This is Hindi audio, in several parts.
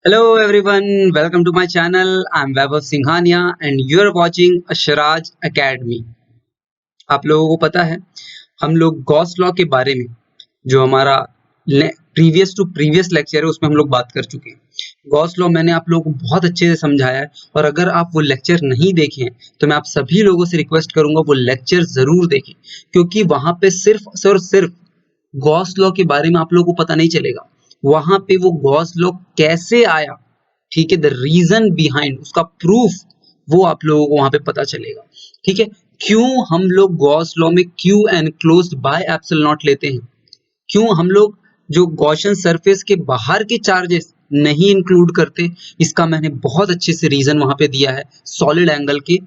Hello everyone, welcome to my channel. I'm Vaibhav Singhania and you're watching Ashraj Academy. आप लोगों को पता है हम लोग गॉस लॉ के बारे में जो हमारा प्रीवियस लेक्चर है उसमें हम लोग बात कर चुके हैं। गॉस लॉ मैंने आप लोगों को बहुत अच्छे से समझाया है और अगर आप वो लेक्चर नहीं देखे हैं तो मैं आप सभी लोगों से रिक्वेस्ट करूंगा वो लेक्चर जरूर देखें, क्योंकि वहां पे सिर्फ और सिर्फ गॉस लॉ के बारे में आप लोगों को पता नहीं चलेगा। वहां पे वो गॉस लॉ कैसे आया, ठीक है, द रीजन बिहाइंड उसका प्रूफ वो आप लोगों को वहां पे पता चलेगा। ठीक है, क्यों हम लोग गॉस लॉ में Q enclosed by epsilon not लेते हैं, क्यों हम लोग जो गॉसियन सरफेस के बाहर के चार्जेस नहीं इंक्लूड करते, इसका मैंने बहुत अच्छे से रीजन वहां पे दिया है सॉलिड एंगल के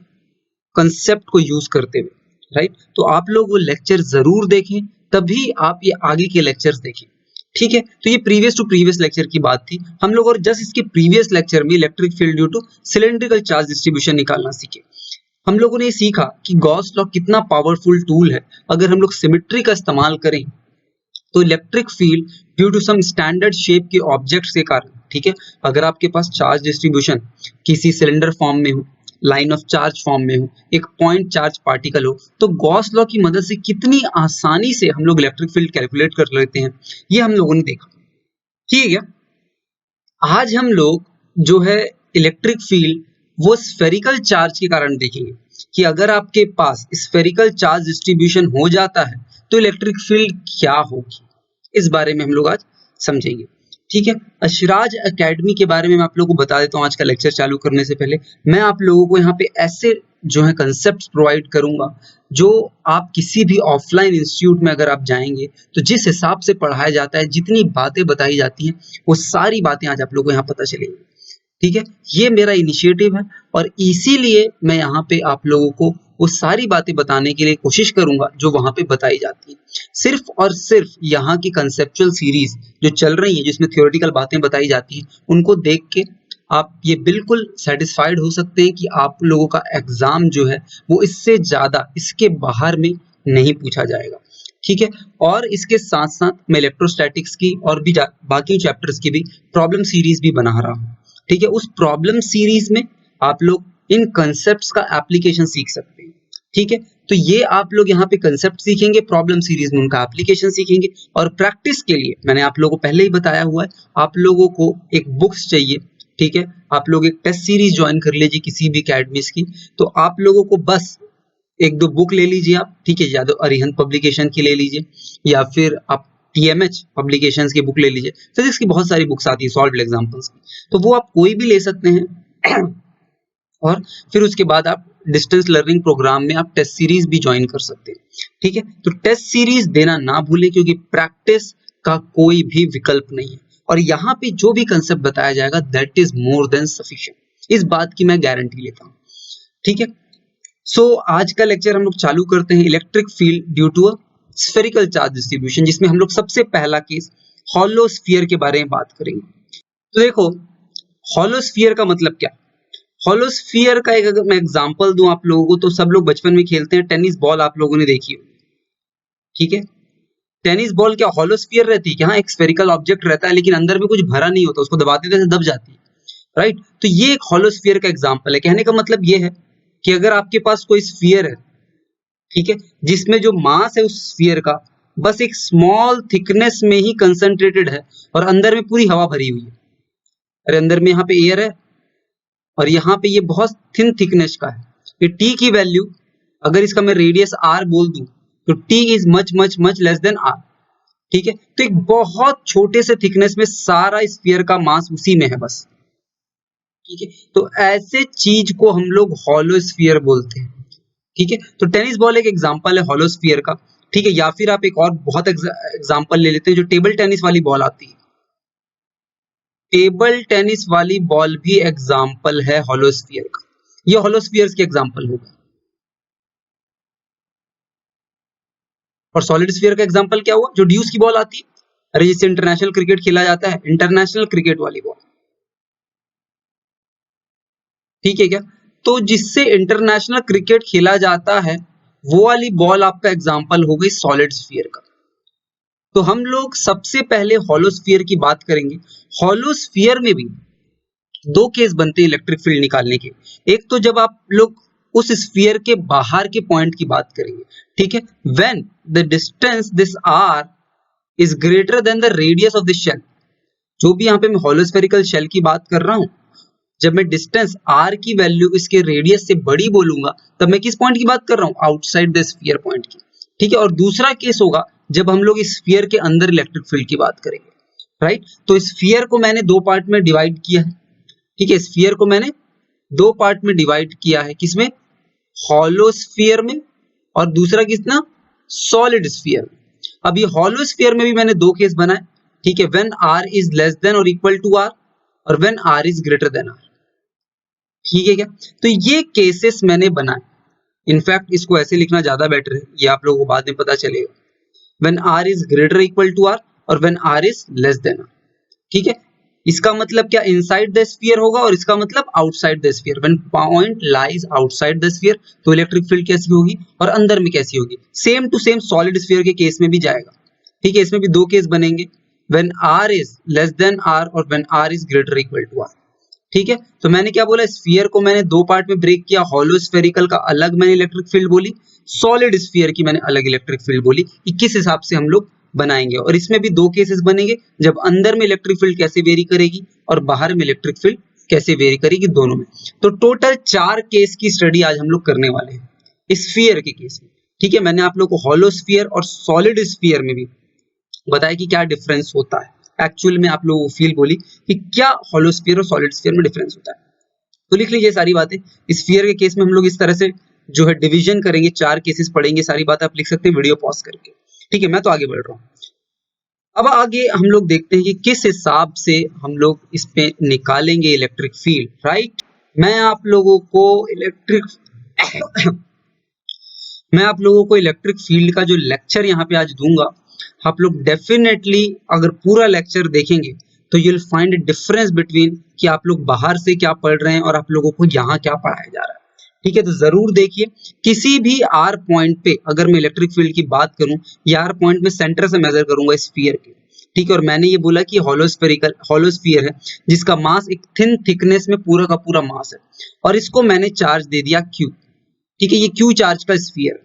कंसेप्ट को यूज करते हुए। राइट, तो आप लोग वो लेक्चर जरूर देखें, तभी आप ये आगे के लेक्चर्स देखें। ठीक है, तो ये प्रीवियस टू प्रीवियस लेक्चर की बात थी हम लोग, और जस्ट इसके प्रीवियस लेक्चर में electric field due to cylindrical charge distribution निकालना सीखे। हम लोगों ने सीखा कि गॉस लॉ कितना पावरफुल टूल है। अगर हम लोग सिमेट्री का इस्तेमाल करें तो electric field due to some standard shape के ऑब्जेक्ट्स के कारण, ठीक है, अगर आपके पास चार्ज डिस्ट्रीब्यूशन किसी सिलेंडर फॉर्म में हो, लाइन ऑफ चार्ज फॉर्म में हो, एक पॉइंट चार्ज पार्टिकल हो, तो गॉस लॉ की मदद से कितनी आसानी से हम लोग इलेक्ट्रिक फील्ड कैलकुलेट कर लेते हैं, ये हम लोगों ने देखा। ठीक है, आज हम लोग जो है इलेक्ट्रिक फील्ड वो स्फेरिकल चार्ज के कारण देखेंगे कि अगर आपके पास स्फेरिकल चार्ज डिस्ट्रीब्यूशन हो जाता है तो इलेक्ट्रिक फील्ड क्या होगी, इस बारे में हम लोग आज समझेंगे। ठीक है, अशराज एकेडमी के बारे में मैं आप लोगों को बता देता हूँ। आज का लेक्चर चालू करने से पहले मैं आप लोगों को यहाँ पे ऐसे जो है कंसेप्ट प्रोवाइड करूंगा जो आप किसी भी ऑफलाइन इंस्टीट्यूट में अगर आप जाएंगे तो जिस हिसाब से पढ़ाया जाता है, जितनी बातें बताई जाती हैं, वो सारी बातें आज आप लोगों को यहाँ पता चलेंगी। ठीक है, ये मेरा इनिशिएटिव है और इसीलिए मैं यहाँ पे आप लोगों को वो सारी बातें बताने के लिए कोशिश करूंगा जो वहां पे बताई जाती है। सिर्फ और सिर्फ यहाँ की कंसेप्चुअल सीरीज जो चल रही है जिसमें थ्योरेटिकल बातें बताई जाती हैं, उनको देख के आप ये बिल्कुल सेटिस्फाइड हो सकते हैं कि आप लोगों का एग्जाम जो है वो इससे ज्यादा इसके बाहर में नहीं पूछा जाएगा। ठीक है, और इसके साथ साथ मैं इलेक्ट्रोस्टैटिक्स की और भी बाकी चैप्टर्स की भी प्रॉब्लम सीरीज भी बना रहा हूँ। ठीक है, उस प्रॉब्लम सीरीज में आप लोग इन कंसेप्ट्स का एप्लीकेशन सीख सकते हैं। ठीक है, तो ये आप लोग यहाँ पे कंसेप्ट सीखेंगे, प्रॉब्लम सीरीज में उनका एप्लीकेशन सीखेंगे, और प्रैक्टिस के लिए मैंने आप लोगों को पहले ही बताया हुआ है, आप लोगों को एक बुक्स चाहिए। ठीक है, आप लोग एक टेस्ट सीरीज ज्वाइन कर लीजिए किसी भी अकेडमीज की, तो आप लोगों को बस एक दो बुक ले लीजिए आप। ठीक है, या तो अरिहंत पब्लिकेशन की ले लीजिए या फिर आप टीएमएच पब्लिकेशंस की बुक ले लीजिए। फिजिक्स की बहुत सारी बुक्स आती है सॉल्व्ड एग्जांपल्स की, तो वो आप कोई भी ले सकते हैं और फिर उसके बाद आप डिस्टेंस लर्निंग प्रोग्राम में आप टेस्ट सीरीज भी ज्वाइन कर सकते हैं। ठीक है, तो टेस्ट सीरीज देना ना भूलें, क्योंकि प्रैक्टिस का कोई भी विकल्प नहीं है और यहाँ पे जो भी कंसेप्ट बताया जाएगा that is more than sufficient, इस बात की मैं गारंटी लेता हूँ। ठीक है, सो आज का लेक्चर हम लोग चालू करते हैं electric field due to a spherical charge distribution, जिसमें हम लोग सबसे पहला केस हॉलो स्फीयर के बारे में बात करेंगे। तो देखो, हॉलो स्फीयर का मतलब क्या? हॉलो स्फीयर का एक अगर मैं एग्जांपल दूं आप लोगों को, तो सब लोग बचपन में खेलते हैं टेनिस बॉल, आप लोगों ने देखी होगी। ठीक है, टेनिस बॉल क्या हॉलो स्फीयर रहती है? यहाँ एक स्फेरिकल ऑब्जेक्ट रहता है लेकिन अंदर में कुछ भरा नहीं होता, उसको दबाते थे दब जाती है। राइट, तो ये एक हॉलो स्फीयर का एग्जांपल है। कहने का मतलब ये है कि अगर आपके पास कोई स्फीयर है, ठीक है, जिसमें जो मास है उस स्फीयर का बस एक स्मॉल थिकनेस में ही कंसंट्रेटेड है और अंदर में पूरी हवा भरी हुई है। अरे अंदर में यहाँ पे एयर है और यहाँ पे ये बहुत थिन थिकनेस का है। ये टी की वैल्यू अगर इसका मैं रेडियस आर बोल दूं तो T is much much much less than R. ठीक है, तो एक बहुत छोटे से थिकनेस में सारा स्फीयर का मास उसी में है बस। ठीक है, तो ऐसे चीज को हम लोग हॉलो स्फीयर बोलते हैं। ठीक है, तो टेनिस बॉल एक एग्जांपल है हॉलो स्फीयर का। ठीक है, या फिर आप एक और बहुत एग्जांपल ले लेते हैं जो टेबल टेनिस वाली बॉल आती है। टेबल टेनिस वाली बॉल भी एग्जांपल है हॉलो स्फीयर का। ये हॉलो स्फीयर्स के एग्जांपल हो गए। और सॉलिड स्फीयर का एग्जांपल क्या हुआ? जो ड्यूस की बॉल आती है, अरे जिससे इंटरनेशनल क्रिकेट खेला जाता है, इंटरनेशनल क्रिकेट वाली बॉल। ठीक है क्या? तो जिससे इंटरनेशनल क्रिकेट खेला जाता है वो वाली बॉल आपका एग्जांपल हो गई सॉलिड स्फीयर का। तो हम लोग सबसे पहले हॉलो स्फीयर की बात करेंगे। हॉलो स्फीयर में भी दो केस बनते हैं इलेक्ट्रिक फील्ड निकालने के। एक तो जब आप लोग उस स्फीयर के बाहर के पॉइंट की बात करेंगे, ठीक है, when the distance this r is greater than the radius of this shell. जो भी यहाँ पे मैं होलोस्फेरिकल शेल की बात कर रहा हूँ, जब मैं डिस्टेंस r की वैल्यू इसके रेडियस से बड़ी बोलूंगा, तब मैं किस पॉइंट की बात कर रहा हूँ, आउटसाइड द स्फीयर पॉइंट की, ठीक है। और दूसरा केस होगा जब हम लोग स्फीयर के अंदर इलेक्ट्रिक फील्ड की बात करेंगे, राइट। तो स्फीयर को मैंने दो पार्ट में डिवाइड किया है, ठीक है, स्फीयर को मैंने दो पार्ट में डिवाइड किया है, किसमें, हॉलो स्फीयर में, और दूसरा किसना, सॉलिड स्फीयर में। अब ये हॉलो स्फीयर में भी मैंने दो केस बनाए, ठीक है, when r is less then और इक्वल टू r, और when r is greater then r, ठीक है क्या। तो ये केसेस मैंने बनाए। इनफैक्ट इसको ऐसे लिखना ज्यादा बेटर है, ये आप लोगों को बाद में पता चलेगा, when r is greater equal to r और when r is less than r, ठीक है। इसका मतलब क्या, इनसाइड द स्फीयर होगा, और इसका मतलब outside the sphere. When point lies outside the sphere, तो इलेक्ट्रिक फील्ड कैसी होगी, और अंदर में कैसी होगी, same to same solid sphere के केस में भी जाएगा, ठीक है। इसमें भी दो केस बनेंगे, when r is less than r और when r is greater equal to r, ठीक है। तो मैंने क्या बोला, स्फीयर को मैंने दो पार्ट में ब्रेक किया, हॉलो स्फेरिकल का अलग मैंने इलेक्ट्रिक फील्ड बोली, सॉलिड स्फीयर की मैंने अलग इलेक्ट्रिक फील्ड बोली, किस हिसाब से हम लोग बनाएंगे। और इसमें भी दो केसेस बनेंगे, जब अंदर में इलेक्ट्रिक फील्ड कैसे वेरी करेगी और बाहर में इलेक्ट्रिक फील्ड कैसे वेरी करेगी, दोनों में। तो टोटल 4 केस की स्टडी आज हम लोग करने वाले हैं स्फीयर के केस में, ठीक है। मैंने आप लोग को हॉलो स्फीयर और सॉलिड स्फीयर में भी बताया कि क्या डिफरेंस होता है। एक्चुअल में आप लोगों को फील बोली कि क्या हॉलो स्फीयर और सॉलिड स्फीयर में डिफरेंस होता है। तो लिख लीजिए सारी बातें। स्फीयर के केस में हम लोग इस तरह से जो है डिवीजन करेंगे, 4 केसेस पढ़ेंगे, सारी बातें आप लिख सकते हैं वीडियो पॉज करके, ठीक है। मैं तो आगे बढ़ रहा हूँ। अब आगे हम लोग देखते हैं कि किस हिसाब से हम लोग इस पे निकालेंगे इलेक्ट्रिक फील्ड, राइट। मैं आप लोगों को इलेक्ट्रिक फील्ड का जो लेक्चर यहाँ पे आज दूंगा, आप लोग डेफिनेटली अगर पूरा लेक्चर देखेंगे तो you will find difference between कि आप लोग बाहर से क्या पढ़ रहे हैं और आप लोगों को यहाँ क्या पढ़ाया जा रहा है, ठीक है। तो जरूर देखिए, किसी भी आर पॉइंट पे अगर मैं इलेक्ट्रिक फील्ड की बात करूं, ये आर पॉइंट में सेंटर से मेजर करूंगा स्फीयर के, ठीक है। और मैंने ये बोला कि हॉलोस्फीयर है जिसका मास एक थिन थिकनेस में पूरा का पूरा मास है, और इसको मैंने चार्ज दे दिया Q, ठीक है। ये Q चार्ज का स्फीयर।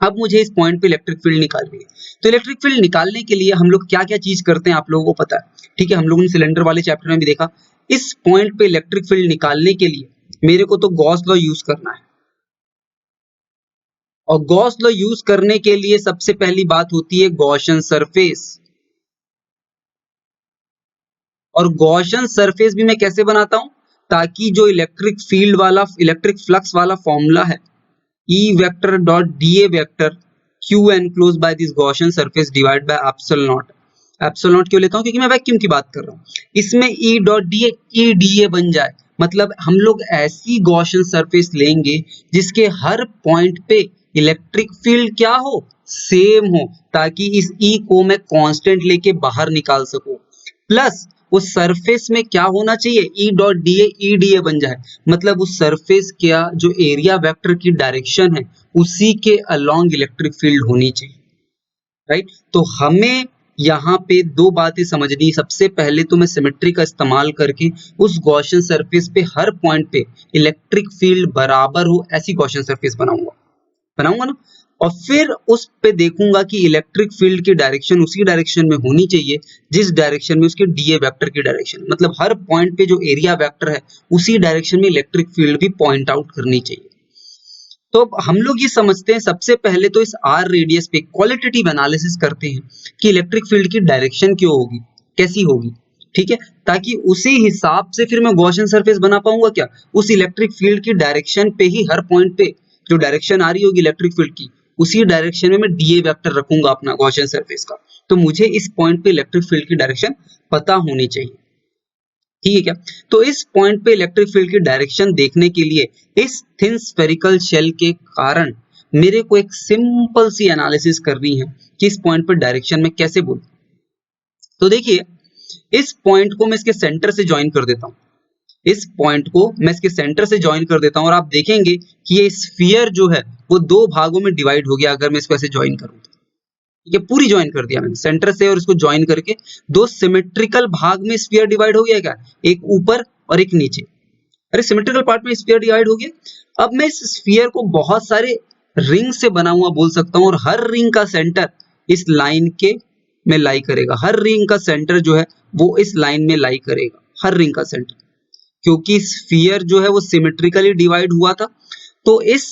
अब मुझे इस पॉइंट पे इलेक्ट्रिक फील्ड निकालनी है। तो इलेक्ट्रिक फील्ड निकालने के लिए हम लोग क्या क्या चीज करते हैं आप लोगों को पता है, ठीक है। हम लोगों ने सिलेंडर वाले चैप्टर में भी देखा, इस पॉइंट पे इलेक्ट्रिक फील्ड निकालने के लिए मेरे को तो गॉस लॉ यूज करना है, और गॉस लॉ यूज करने के लिए सबसे पहली बात होती है गॉसियन सरफेस। और गॉसियन सरफेस भी मैं कैसे बनाता हूं, ताकि जो इलेक्ट्रिक फ्लक्स वाला फॉर्मूला है, E vector dot dA vector Q enclose by this Gaussian surface divide by epsilon not. Epsilon not क्यों लेता हूं, क्योंकि मैं वैक्यूम की बात कर रहा हूं। इसमें E dot dA E dA बन जाए, मतलब हम लोग ऐसी गॉसियन सरफेस लेंगे जिसके हर पॉइंट पे इलेक्ट्रिक फील्ड क्या हो, सेम हो, ताकि इस E को मैं कांस्टेंट लेके बाहर निकाल सकूं। प्लस उस सरफेस में क्या होना चाहिए, E dot dA E dA बन जाए, मतलब उस सरफेस का जो एरिया वेक्टर की डायरेक्शन है उसी के अलोंग इलेक्ट्रिक फील्ड होनी चाहिए, राइट। तो हमें यहाँ पे दो बातें समझनी। सबसे पहले तो मैं सिमेट्री का इस्तेमाल करके उस गॉसियन सरफेस पे हर पॉइंट पे इलेक्ट्रिक फील्ड बराबर हो ऐसी गॉसियन सरफेस बनाऊंगा ना, और फिर उस पे देखूंगा कि इलेक्ट्रिक फील्ड की डायरेक्शन उसी डायरेक्शन में होनी चाहिए जिस डायरेक्शन में उसके डीए वेक्टर की डायरेक्शन, मतलब हर पॉइंट पे जो एरिया वेक्टर है उसी डायरेक्शन में इलेक्ट्रिक फील्ड भी पॉइंट आउट करनी चाहिए। तो हम लोग ये समझते हैं, सबसे पहले तो इस आर रेडियस पे क्वालिटेटिव एनालिसिस करते हैं कि इलेक्ट्रिक फील्ड की डायरेक्शन क्यों होगी, कैसी होगी, ठीक है, ताकि उसी हिसाब से फिर मैं गॉसियन सरफेस बना पाऊंगा। क्या, उस इलेक्ट्रिक फील्ड की डायरेक्शन पे ही हर पॉइंट पे जो डायरेक्शन आ रही होगी इलेक्ट्रिक फील्ड की, उसी डायरेक्शन में मैं डीए वेक्टर रखूंगा अपना गॉसियन सरफेस का। तो मुझे इस पॉइंट पे इलेक्ट्रिक फील्ड की डायरेक्शन पता होनी चाहिए, ठीक है क्या। तो इस पॉइंट पे इलेक्ट्रिक फील्ड की डायरेक्शन देखने के लिए इस थिन स्फेरिकल शेल के कारण मेरे को एक सिंपल सी एनालिसिस करनी है कि इस पॉइंट पर डायरेक्शन में कैसे बोलूं। तो देखिए, इस पॉइंट को मैं इसके सेंटर से ज्वाइन कर देता हूं, और आप देखेंगे कि ये स्फीयर जो है वो दो भागों में डिवाइड हो गया अगर मैं इसको ऐसे ज्वाइन करूं। ठीक है, पूरी ज्वाइन कर दिया मैंने सेंटर से और इसको ज्वाइन करके दो सिमेट्रिकल भाग में स्फीयर डिवाइड हो गया क्या, एक ऊपर और एक नीचे। अरे सिमेट्रिकल पार्ट में स्फीयर डिवाइड हो गया। अब मैं इस स्फीयर को बहुत सारे रिंग से बना हुआ बोल सकता हूँ और हर रिंग का सेंटर इस लाइन के में लाई करेगा। हर रिंग का सेंटर जो है वो इस लाइन में लाई करेगा, हर रिंग का सेंटर, क्योंकि स्फीयर जो है वो सिमेट्रिकली डिवाइड हुआ था। तो इस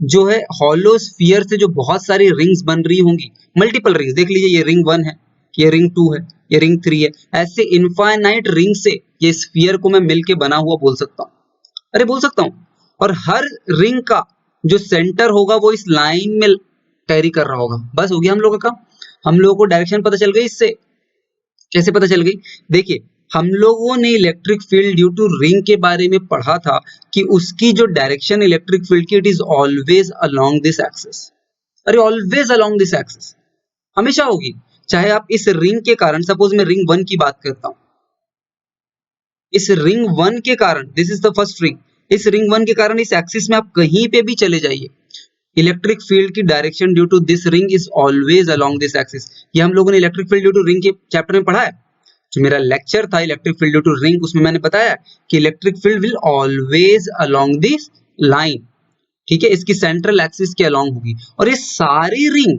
जो है हॉलो स्फीयर से जो बहुत सारी रिंग्स बन रही होंगी, मल्टीपल रिंग्स, देख लीजिए ये रिंग 1 है, ये रिंग 2 है, ये रिंग 3 है, ऐसे इनफाइनाइट रिंग से ये स्फीयर को मैं मिलके बना हुआ बोल सकता हूँ। अरे बोल सकता हूँ। और हर रिंग का जो सेंटर होगा वो इस लाइन में कैरी कर रहा होगा। बस हो गया हम लोगों का काम। हम लोगों को डायरेक्शन पता चल गई इससे। कैसे पता चल गई? देखिए, हम लोगों ने electric field due to ring के बारे में पढ़ा था कि उसकी जो डायरेक्शन इलेक्ट्रिक फील्ड की, it is always along this axis. अरे ऑलवेज अलोंग दिस एक्सिस, हमेशा होगी। चाहे आप इस रिंग के कारण, सपोज मैं रिंग 1 की बात करता हूं, इस रिंग 1 के कारण, this is the first ring, इस रिंग 1 के कारण इस एक्सिस में आप कहीं पे भी चले जाइए, इलेक्ट्रिक फील्ड की direction due to this ring is always along this axis. ये हम लोगों ने electric field due to ring के चैप्टर में पढ़ा है। जो मेरा लेक्चर था electric field due to ring, उसमें मैंने बताया कि electric field will always along this line. ठीक है, इसकी सेंट्रल एक्सिस के अलोंग होगी। और ये सारी रिंग,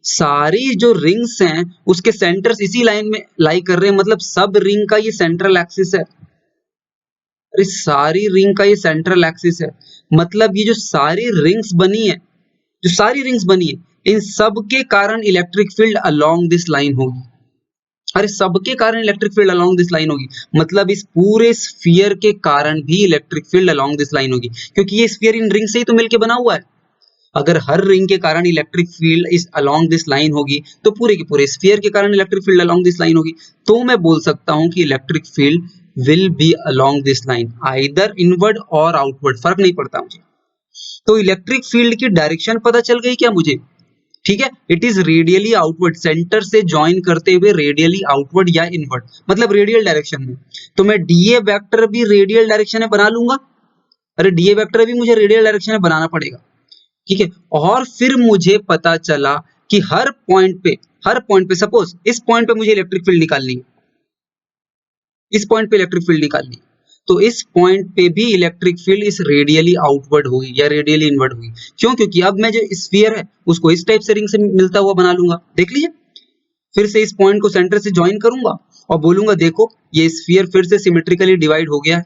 सारी जो रिंग्स हैं उसके सेंटर्स इसी लाइन में लाई कर रहे हैं, मतलब सब रिंग का ये सेंट्रल एक्सिस है। अरे सारी रिंग का ये सेंट्रल एक्सिस है, मतलब ये जो सारी रिंग्स बनी है, जो सारी रिंग्स बनी है, इन सब के कारण electric field along this line होगी। अरे सबके कारण electric field along this line होगी, मतलब इस पूरे स्फीयर के कारण भी electric field along this line होगी, क्योंकि ये स्फीयर इन रिंग से ही तो मिलके बना हुआ है। अगर हर रिंग के कारण इलेक्ट्रिक फील्ड इस अलोंग दिस लाइन होगी तो पूरे के पूरे स्फीयर के कारण electric field along this line होगी। तो मैं बोल सकता हूं कि electric field will be along this line, either inward और आउटवर्ड, फर्क नहीं पड़ता मुझे। तो इलेक्ट्रिक फील्ड की डायरेक्शन पता चल गई क्या मुझे? ठीक है, it is radially outward, centre से ज्वाइन करते हुए रेडियली आउटवर्ड या इनवर्ड, मतलब रेडियल डायरेक्शन में। तो मैं डीए वेक्टर भी रेडियल डायरेक्शन में बना लूंगा। अरे डीए वेक्टर भी मुझे रेडियल डायरेक्शन में बनाना पड़ेगा। ठीक है, और फिर मुझे पता चला कि हर पॉइंट पे सपोज इस पॉइंट पे मुझे इलेक्ट्रिक फील्ड निकालनी है, इस पॉइंट पे इलेक्ट्रिक फील्ड निकालनी है, तो इस पॉइंट पे भी इलेक्ट्रिक फील्ड इस रेडियली आउटवर्ड होगी या रेडियली इनवर्ड होगी। क्यों? क्योंकि अब मैं जो स्फीयर है उसको इस टाइप से रिंग से मिलता हुआ बना लूंगा। देख लीजिए, फिर से इस पॉइंट को सेंटर से ज्वाइन करूंगा और बोलूंगा देखो ये स्फीयर फिर से सिमेट्रिकली डिवाइड हो गया है,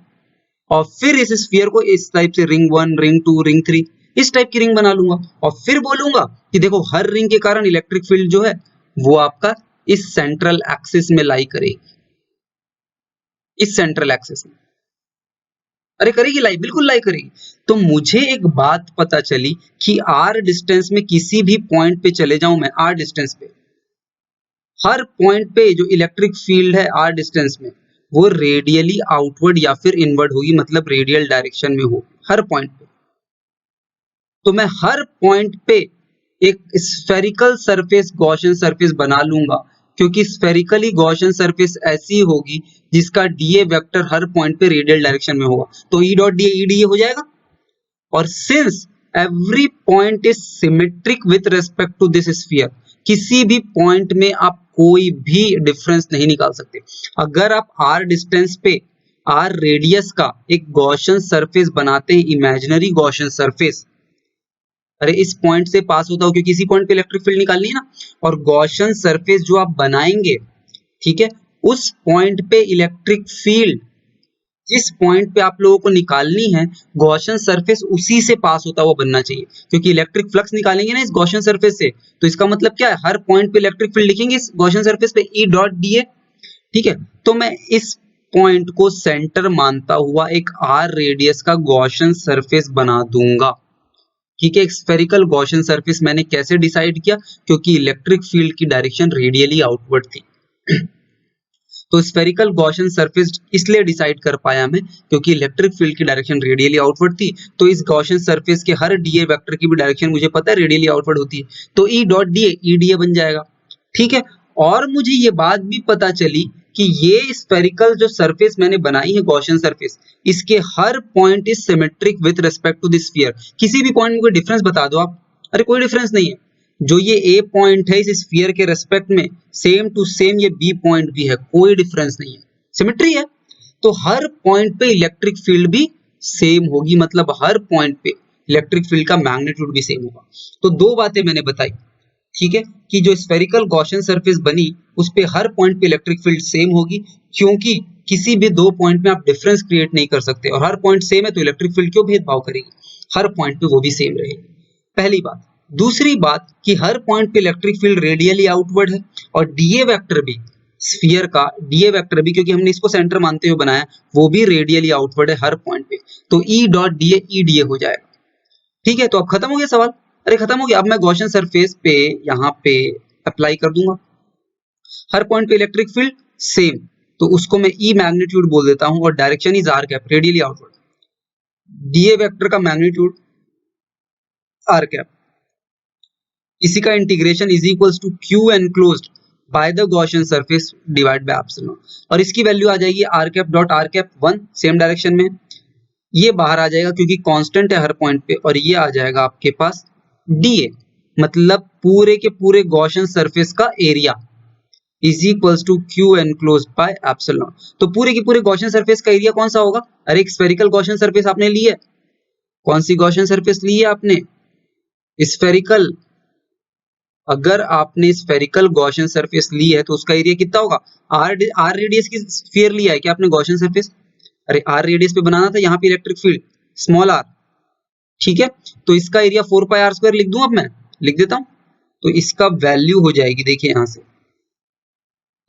और फिर इस स्फीयर को इस टाइप से रिंग 1, रिंग 2, रिंग 3 इस टाइप की रिंग बना लूंगा, और फिर बोलूंगा कि देखो हर रिंग के कारण इलेक्ट्रिक फील्ड जो है वो आपका इस सेंट्रल एक्सिस में लाई करेगी, इस सेंट्रल एक्सिस में। अरे करेगी लाई, बिल्कुल लाई करेगी। तो मुझे एक बात पता चली कि आर डिस्टेंस में किसी भी पॉइंट पे चले जाऊं मैं, आर डिस्टेंस पे, हर पॉइंट पे जो इलेक्ट्रिक फील्ड है आर डिस्टेंस में वो रेडियली आउटवर्ड या फिर इनवर्ड होगी, मतलब रेडियल डायरेक्शन में होगी हर पॉइंट पे। तो मैं हर पॉइंट पे एक स्फेरिकल सरफेस, गॉसियन सरफेस बना लूंगा, क्योंकि स्फेरिकली गॉसियन सरफेस ऐसी होगी जिसका डीए वेक्टर हर पॉइंट पे रेडियल डायरेक्शन में होगा। तो E dot dA E dA हो जाएगा। और since every point is symmetric with respect to this sphere, किसी भी पॉइंट में आप कोई भी डिफरेंस नहीं निकाल सकते। अगर आप आर डिस्टेंस पे, आर रेडियस का एक गॉसियन सरफेस बनाते हैं, इमेजिनरी गॉसियन सरफेस, अरे इस पॉइंट से पास होता हो क्योंकि इसी पॉइंट पे इलेक्ट्रिक फील्ड निकालनी है ना, और गॉसियन सरफेस जो आप बनाएंगे, ठीक है, उस पॉइंट पे इलेक्ट्रिक फील्ड, जिस पॉइंट पे आप लोगों को निकालनी है, गॉसियन सरफेस उसी से पास होता हुआ बनना चाहिए, क्योंकि इलेक्ट्रिक फ्लक्स निकालेंगे ना इस गॉसियन सरफेस से, तो इसका मतलब क्या है, हर पॉइंट पे इलेक्ट्रिक फील्ड लिखेंगे इस गॉसियन सरफेस पे, ई डॉट डीए। ठीक है, तो मैं इस पॉइंट को सेंटर मानता हुआ एक आर रेडियस का गॉसियन सरफेस बना दूंगा। ठीक है, एक स्फेरिकल गॉसियन सरफेस मैंने कैसे डिसाइड किया? क्योंकि इलेक्ट्रिक फील्ड की डायरेक्शन रेडियली आउटवर्ड थी। तो स्फेरिकल गॉसियन सरफेस इसलिए डिसाइड कर पाया मैं क्योंकि इलेक्ट्रिक फील्ड की डायरेक्शन रेडियली आउटवर्ड थी। तो इस गॉसियन सरफेस के हर डीए वेक्टर की भी डायरेक्शन मुझे पता है रेडियली आउटवर्ड होती है, तो E dot dA E DA बन जाएगा। ठीक है, और मुझे ये बात भी पता चली कि ये स्फेरिकल जो सरफेस मैंने बनाई है गॉसियन सरफेस, इसके हर point is symmetric with respect to this sphere. किसी भी पॉइंट में कोई डिफरेंस बता दो आप, अरे कोई डिफरेंस नहीं है। जो ये ए पॉइंट है इस स्फीयर के रेस्पेक्ट में सेम टू सेम ये बी पॉइंट भी है, कोई डिफरेंस नहीं है, सिमेट्री है। तो हर पॉइंट पे इलेक्ट्रिक फील्ड भी सेम होगी, मतलब हर पॉइंट पे इलेक्ट्रिक फील्ड का मैग्नीट्यूड भी सेम होगा। तो दो बातें मैंने बताई, ठीक है, कि जो स्फेरिकल गॉसियन सरफेस बनी उस पे हर पॉइंट पे इलेक्ट्रिक फील्ड सेम होगी, क्योंकि किसी भी दो पॉइंट में आप डिफरेंस क्रिएट नहीं कर सकते, और हर पॉइंट सेम है तो इलेक्ट्रिक फील्ड क्यों भेदभाव करेगी, हर पॉइंट पे वो भी सेम रहेगी, पहली बात। दूसरी बात कि हर पॉइंट पे इलेक्ट्रिक फील्ड रेडियली आउटवर्ड है, और डीए वेक्टर भी स्फीयर का डीए वेक्टर भी, क्योंकि हमने इसको सेंटर मानते हुए बनाया, वो भी रेडियली आउटवर्ड है हर पॉइंट पे, तो E dot dA E dA हो जाएगा। ठीक है, तो अब खत्म हो गया सवाल, अरे खत्म हो गया। अब मैं गॉसियन सरफेस पे यहाँ पे अप्लाई कर दूंगा, हर पॉइंट पे इलेक्ट्रिक फील्ड सेम, तो उसको मैं ई मैग्नीट्यूड बोल देता हूँ, और direction is r cap, radially outward. DA vector का मैग्नीट्यूड आर कैप, इसी का integration is equals to Q enclosed by the Gaussian surface divide by epsilon, और इसकी वैल्यू आ जाएगी r cap dot r cap 1, same direction में, ये बाहर आ जाएगा क्योंकि कांस्टेंट है हर पॉइंट पे, और ये आ जाएगा आपके पास डीए, मतलब पूरे के पूरे गॉसियन सरफेस का area is equals to Q enclosed by epsilon. तो पूरे के पूरे गॉसियन सरफेस का एरिया कौन सा होगा, अरे एक स्फेरिकल गॉसियन सरफेस आपने ली है, कौन सी गॉसियन सरफेस ली है आपने, स्फेरिकल। अगर आपने स्फेरिकल गॉसियन सरफेस ली है तो उसका एरिया कितना होगा, आर रेडियस की स्फीयर लिया है क्या आपने गॉसियन सरफेस, अरे आर रेडियस पे बनाना था, यहाँ पे इलेक्ट्रिक फील्ड स्मॉल आर, ठीक है, तो इसका एरिया 4 पाई आर स्क्वायर लिख दूं, अब मैं लिख देता हूं, तो इसका वैल्यू हो जाएगी, देखिए यहां से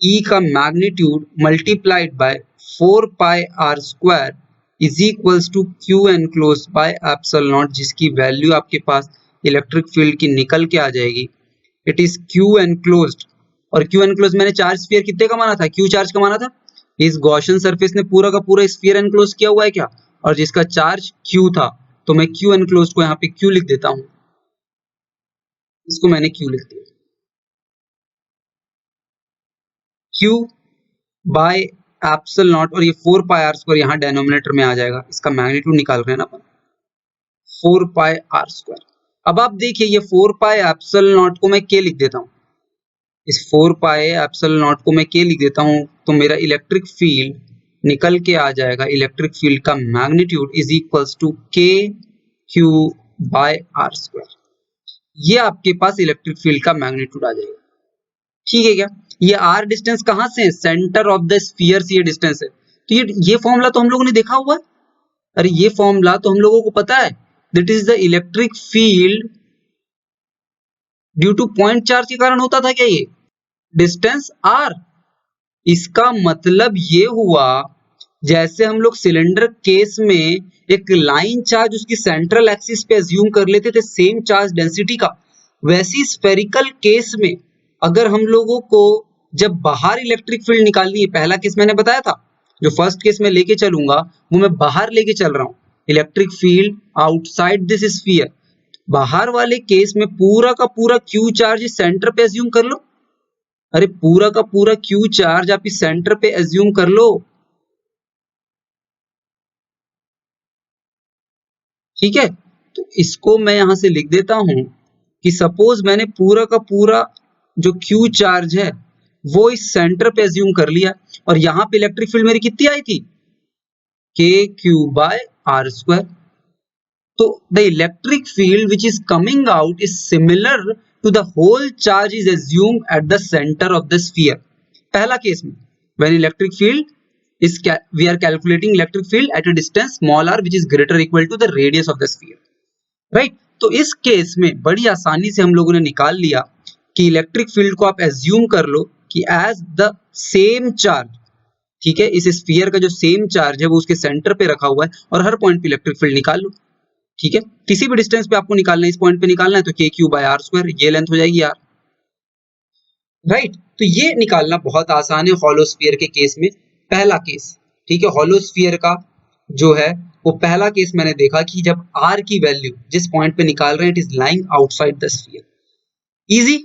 E का magnitude multiplied by 4 pi r square is equals to Q enclosed by epsilon not, जिसकी वैल्यू आपके पास इलेक्ट्रिक फील्ड की निकल के आ जाएगी, इट इज क्यू एनक्लोज्ड, और क्यू एनक्लोज मैंने चार्ज स्फीयर कितने का माना था, क्यू चार्ज का माना था, इस गॉसियन सरफेस ने पूरा का पूरा स्फीयर एनक्लोज किया हुआ है क्या, और जिसका चार्ज क्यू था, तो मैं क्यू एनक्लोज को यहाँ पे क्यू लिख देता हूँ, इसको मैंने क्यू लिख दिया, क्यू बाय एप्सिलॉन नॉट, और ये 4 पाई आर स्क्वायर यहाँ डिनोमिनेटर में आ जाएगा, इसका मैग्नीट्यूड निकाल रहे हैं ना अपन, 4 पाई आर स्क्वायर। अब आप देखिए ये 4 पाई एप्सिलॉन नॉट को मैं के लिख देता हूँ, इस 4 पाई एप्सिलॉन नॉट को मैं के लिख देता हूँ, तो मेरा इलेक्ट्रिक फील्ड निकल के आ जाएगा, इलेक्ट्रिक फील्ड का मैग्नीट्यूड इज इक्वल्स टू के क्यू बाय आर स्क्वायर, ये आपके पास इलेक्ट्रिक फील्ड का मैग्नीट्यूड आ जाएगा, ठीक है क्या। ये आर डिस्टेंस कहां से है, सेंटर ऑफ द स्फीयर से ये डिस्टेंस है, तो ये फॉर्मूला तो हम लोगों ने देखा हुआ है, अरे ये फॉर्मूला तो हम लोगों को पता है, that is the electric field due two point charge के कारण होता था क्या, ये डिस्टेंस आर, इसका मतलब ये हुआ जैसे हम लोग सिलेंडर केस में एक लाइन चार्ज उसकी सेंट्रल एक्सिस पे अज्यूम कर लेते थे सेम चार्ज डेंसिटी का, वैसी स्फेरिकल केस में अगर हम लोगों को जब बाहर इलेक्ट्रिक फील्ड निकालनी है, पहला केस मैंने बताया था, जो फर्स्ट केस में लेके चलूंगा वो मैं बाहर लेके चल रहा हूँ, electric field outside this sphere, बाहर वाले केस में पूरा का पूरा क्यू चार्ज सेंटर पे अज्यूम कर लो, अरे पूरा का पूरा क्यू चार्ज आप इस सेंटर पे अज्यूम कर लो, ठीक है। तो इसको मैं यहां से लिख देता हूं कि सपोज मैंने पूरा का पूरा जो क्यू चार्ज है वो इस सेंटर पे अज्यूम कर लिया, और यहां पे इलेक्ट्रिक फील्ड मेरी कितनी आई थी, k Q by r square, तो the electric field which is coming out is similar to the whole charge is assumed at the centre of the sphere, पहला केस में when electric field is we are calculating electric field at a distance small r which is greater or equal to the radius of the sphere, right। तो इस केस में बड़ी आसानी से हम लोगों ने निकाल लिया कि इलेक्ट्रिक फील्ड को आप एज्यूम कर लो कि एज द सेम चार्ज, ठीक है, इस स्फीयर का जो सेम चार्ज है वो उसके सेंटर पे रखा हुआ है, और हर पॉइंट पे इलेक्ट्रिक फील्ड निकाल लो, ठीक है, किसी भी डिस्टेंस पे आपको निकालना है, इस पॉइंट पे निकालना है तो के क्यू बाय आर स्क्वायर, ये लेंथ हो जाएगी यार, राइट। तो ये निकालना बहुत आसान है हॉलो स्फीयर के केस में, पहला केस, ठीक है, हॉलो स्फीयर का जो है वो पहला केस मैंने देखा कि जब आर की वैल्यू जिस पॉइंट पे निकाल रहे हैं it is lying outside the sphere, easy.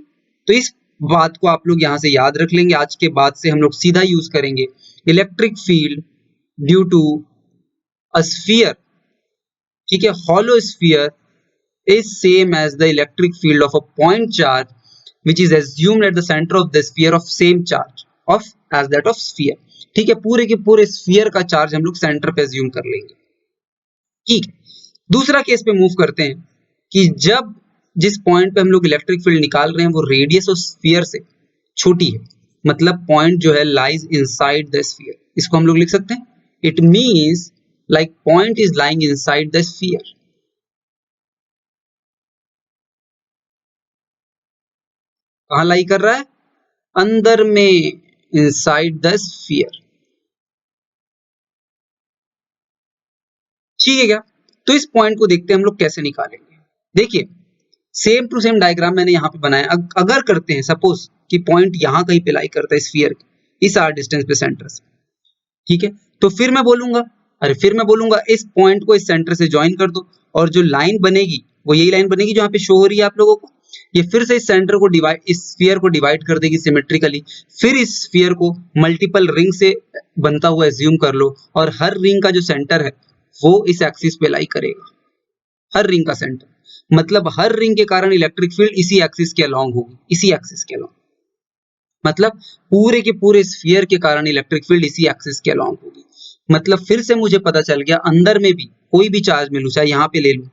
तो इस बात को आप लोग यहां से याद रख लेंगे, आज के बाद से हम लोग सीधा यूज करेंगे electric field due to a sphere, ठीक है, hollow sphere is same as the electric field of a point charge which is assumed at the center of the sphere of same charge of as that of sphere। ठीक है, पूरे के पूरे स्फीयर का चार्ज हम लोग सेंटर पे अज्यूम कर लेंगे। ठीक है, दूसरा केस पे मूव करते हैं कि जब जिस पॉइंट पे हम लोग इलेक्ट्रिक फील्ड निकाल रहे हैं वो रेडियस ऑफ स्फीयर से छोटी है, मतलब पॉइंट जो है लाइज इनसाइड द स्फीयर। इसको हम लोग लिख सकते हैं, it means like point is lying inside the sphere. कहाँ लाई कर रहा है? अंदर में, इनसाइड द स्फीयर। ठीक है क्या? तो इस पॉइंट को देखते हैं हम लोग कैसे निकालेंगे। देखिए, सेम टू सेम डायग्राम मैंने यहाँ पे बनाया। अगर करते हैं सपोज कि पॉइंट यहाँ कहीं पे लाई करता है स्फीयर के इस आर डिस्टेंस पे सेंटर से, ठीक है, तो फिर मैं बोलूंगा इस पॉइंट को इस सेंटर से ज्वाइन कर दो, और जो लाइन बनेगी वो यही लाइन बनेगी जो यहाँ पे शो हो रही है आप लोगों को। ये फिर से इस सेंटर को डिवाइड, इस स्फीयर को डिवाइड कर देगी सिमेट्रिकली। फिर इस स्फीयर को मल्टीपल रिंग से बनता हुआ एज्यूम कर लो, और हर रिंग का जो सेंटर है वो इस एक्सिस पे लाई करेगा। हर रिंग का सेंटर मतलब हर रिंग के कारण इलेक्ट्रिक फील्ड इसी एक्सिस के अलोंग होगी, इसी एक्सिस के अलोंग, मतलब पूरे के पूरे स्फीयर के कारण इलेक्ट्रिक फील्ड इसी एक्सिस के अलोंग होगी। मतलब फिर से मुझे पता चल गया, अंदर में भी कोई भी चार्ज में लूं, चाहे यहाँ पे ले लूं,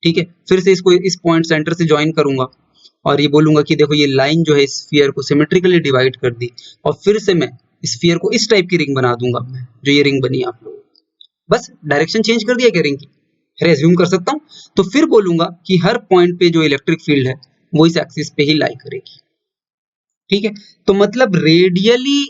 ठीक है, फिर से इसको इस पॉइंट सेंटर से ज्वाइन करूंगा और ये बोलूंगा कि देखो ये लाइन जो है स्फीयर को सिमेट्रिकली डिवाइड कर दी, और फिर से मैं स्फीयर को इस टाइप की रिंग बना दूंगा मैं, जो ये रिंग बनी आप लोगों, बस डायरेक्शन चेंज कर दिया क्या रिंग की, फिर एज्यूम कर सकता हूँ। तो फिर बोलूंगा कि हर पॉइंट पे जो इलेक्ट्रिक फील्ड है वो इस एक्सिस पे ही लाई करेगी। ठीक है, तो मतलब रेडियली